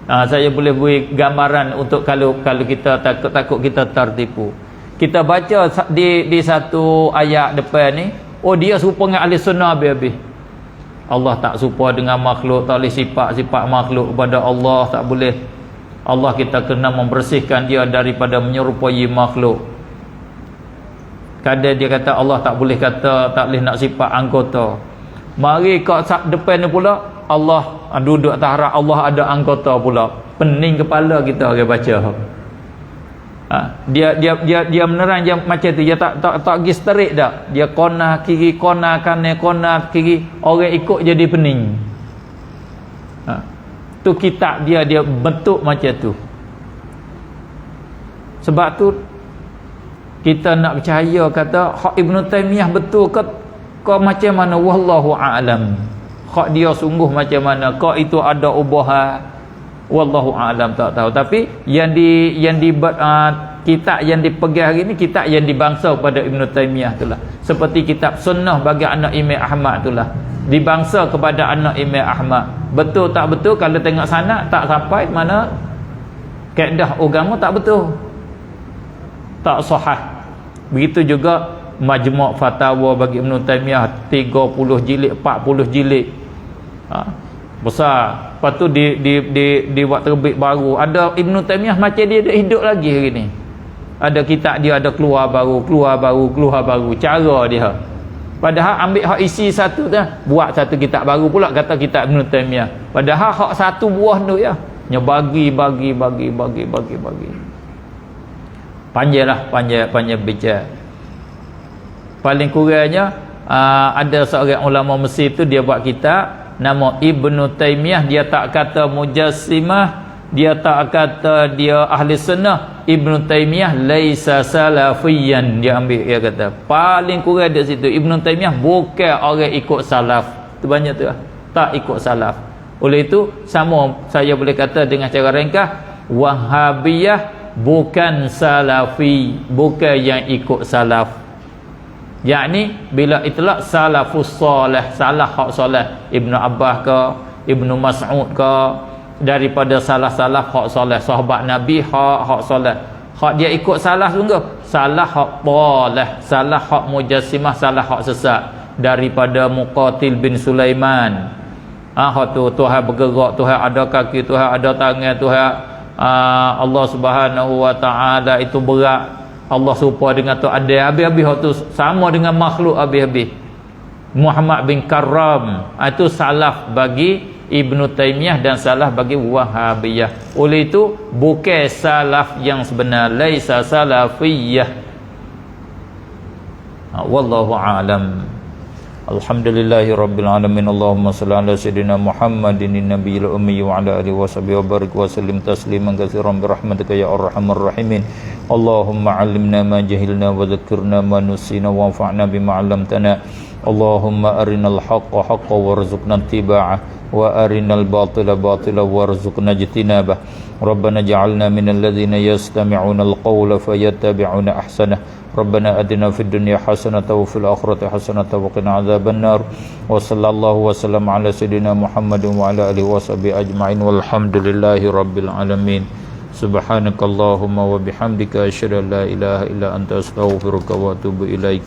Saya boleh beri gambaran untuk kalau kita takut kita tertipu. Kita baca di satu ayat depan ni, oh dia serupa dengan ahli sunnah habis-habis. Allah tak serupa dengan makhluk, tak boleh sifat-sifat makhluk kepada Allah, tak boleh. Allah kita kena membersihkan dia daripada menyerupai makhluk. Kadang dia kata Allah tak boleh kata, tak boleh nak sifat anggota. Mari kat depan ni pula Allah duduk atas arasy, Allah ada anggota pula. Pening kepala kita orang baca. Dia menerang dia macam tu, dia tak pergi straight dah. Dia kona kiri, kona kanan, kona kiri, orang ikut jadi pening. Tu kitab dia bentuk macam tu. Sebab tu kita nak percaya kata hak Ibn Taymiyah betul ke macam mana, wallahu a'lam. Hak dia sungguh macam mana, kau itu ada ubahan, wallahu a'lam, tak tahu. Tapi yang kitab yang dipegang hari ni, kitab yang dibangsa kepada Ibn Taymiyah itulah. Seperti kitab sunnah bagi anak Imam Ahmad itulah, dibangsa kepada anak Imam Ahmad. Betul tak betul, kalau tengok sana tak sampai mana kaedah agama, tak betul, tak sahih. Begitu juga Majmu' Fatawa bagi Ibn Taymiyah 30 jilid, 40 jilid. Besar. Lepas tu di waktu terbit baru ada Ibn Taymiyah macam dia hidup lagi hari ni. Ada kitab dia ada keluar baru cara dia. Padahal ambil hak isi satu tu, buat satu kitab baru pula kata kitab Ibn Taymiyah. Padahal hak satu buah tu ya, nya bagi. Panjang bicara. Paling kurangnya ada seorang ulama Mesir tu dia buat kitab nama Ibn Taymiyah. Dia tak kata mujassimah, dia tak kata dia ahli sunnah. Ibn Taymiyah laisa salafiyan, dia ambil, dia kata paling kurang di situ Ibn Taymiyah bukan orang ikut salaf. Tu banyak tu tak ikut salaf. Oleh itu sama saya boleh kata dengan cara ringkas, Wahabiyah bukan salafi, bukan yang ikut salaf. Yakni bila itlaq salafus salih, salah hak salih, Ibnu Abbas ke, Ibnu Mas'ud ke, daripada salah-salah hak salih sahabat Nabi, hak salih, hak dia ikut salah sungguh, salah hak salih, salah hak mujassimah, salah hak sesat daripada Muqatil bin Sulaiman. Hak tu Tuhan bergerak, Tuhan ada kaki, Tuhan ada tangan, Tuhan Allah Subhanahu wa taala itu berat, Allah serupa dengan tu ada, habis-habis tu sama dengan makhluk habis-habis. Muhammad bin Karram itu salaf bagi Ibnu Taimiyah dan salah bagi Wahabiyah. Oleh itu bukan salaf yang sebenar, laisa salafiyah. Wallahu a'lam. Alhamdulillahi rabbil alamin. Allahumma salli ala sayyidina Muhammadin nabiyil ummi wa ala alihi washabihi wa barik wa sallim tasliman katsiran bi rahmatika ya arhamar rahimin. Allahumma 'allimna ma jahilna wa dzakkirna ma nusina wanfa'na bima 'allamtana. Allahumma arinal haqqa haqqan warzuqna ittiba'ah wa arinal batila batila warzuqna ijtinabah. Rabbana ja'alna minal ladzina yastami'una al-qawla fayattabi'una ahsanah. Rabbana atina fid dunya hasanatan wa fil akhirati hasanatan wa qina adzabannar. Wa sallallahu wa sallam ala sayidina Muhammadin wa ala alihi washabihi ajma'in walhamdulillahi rabbil alamin. Subhanakallahumma wa bihamdika asyhadu an la ilaha illa anta astaghfiruka wa atubu ilaik.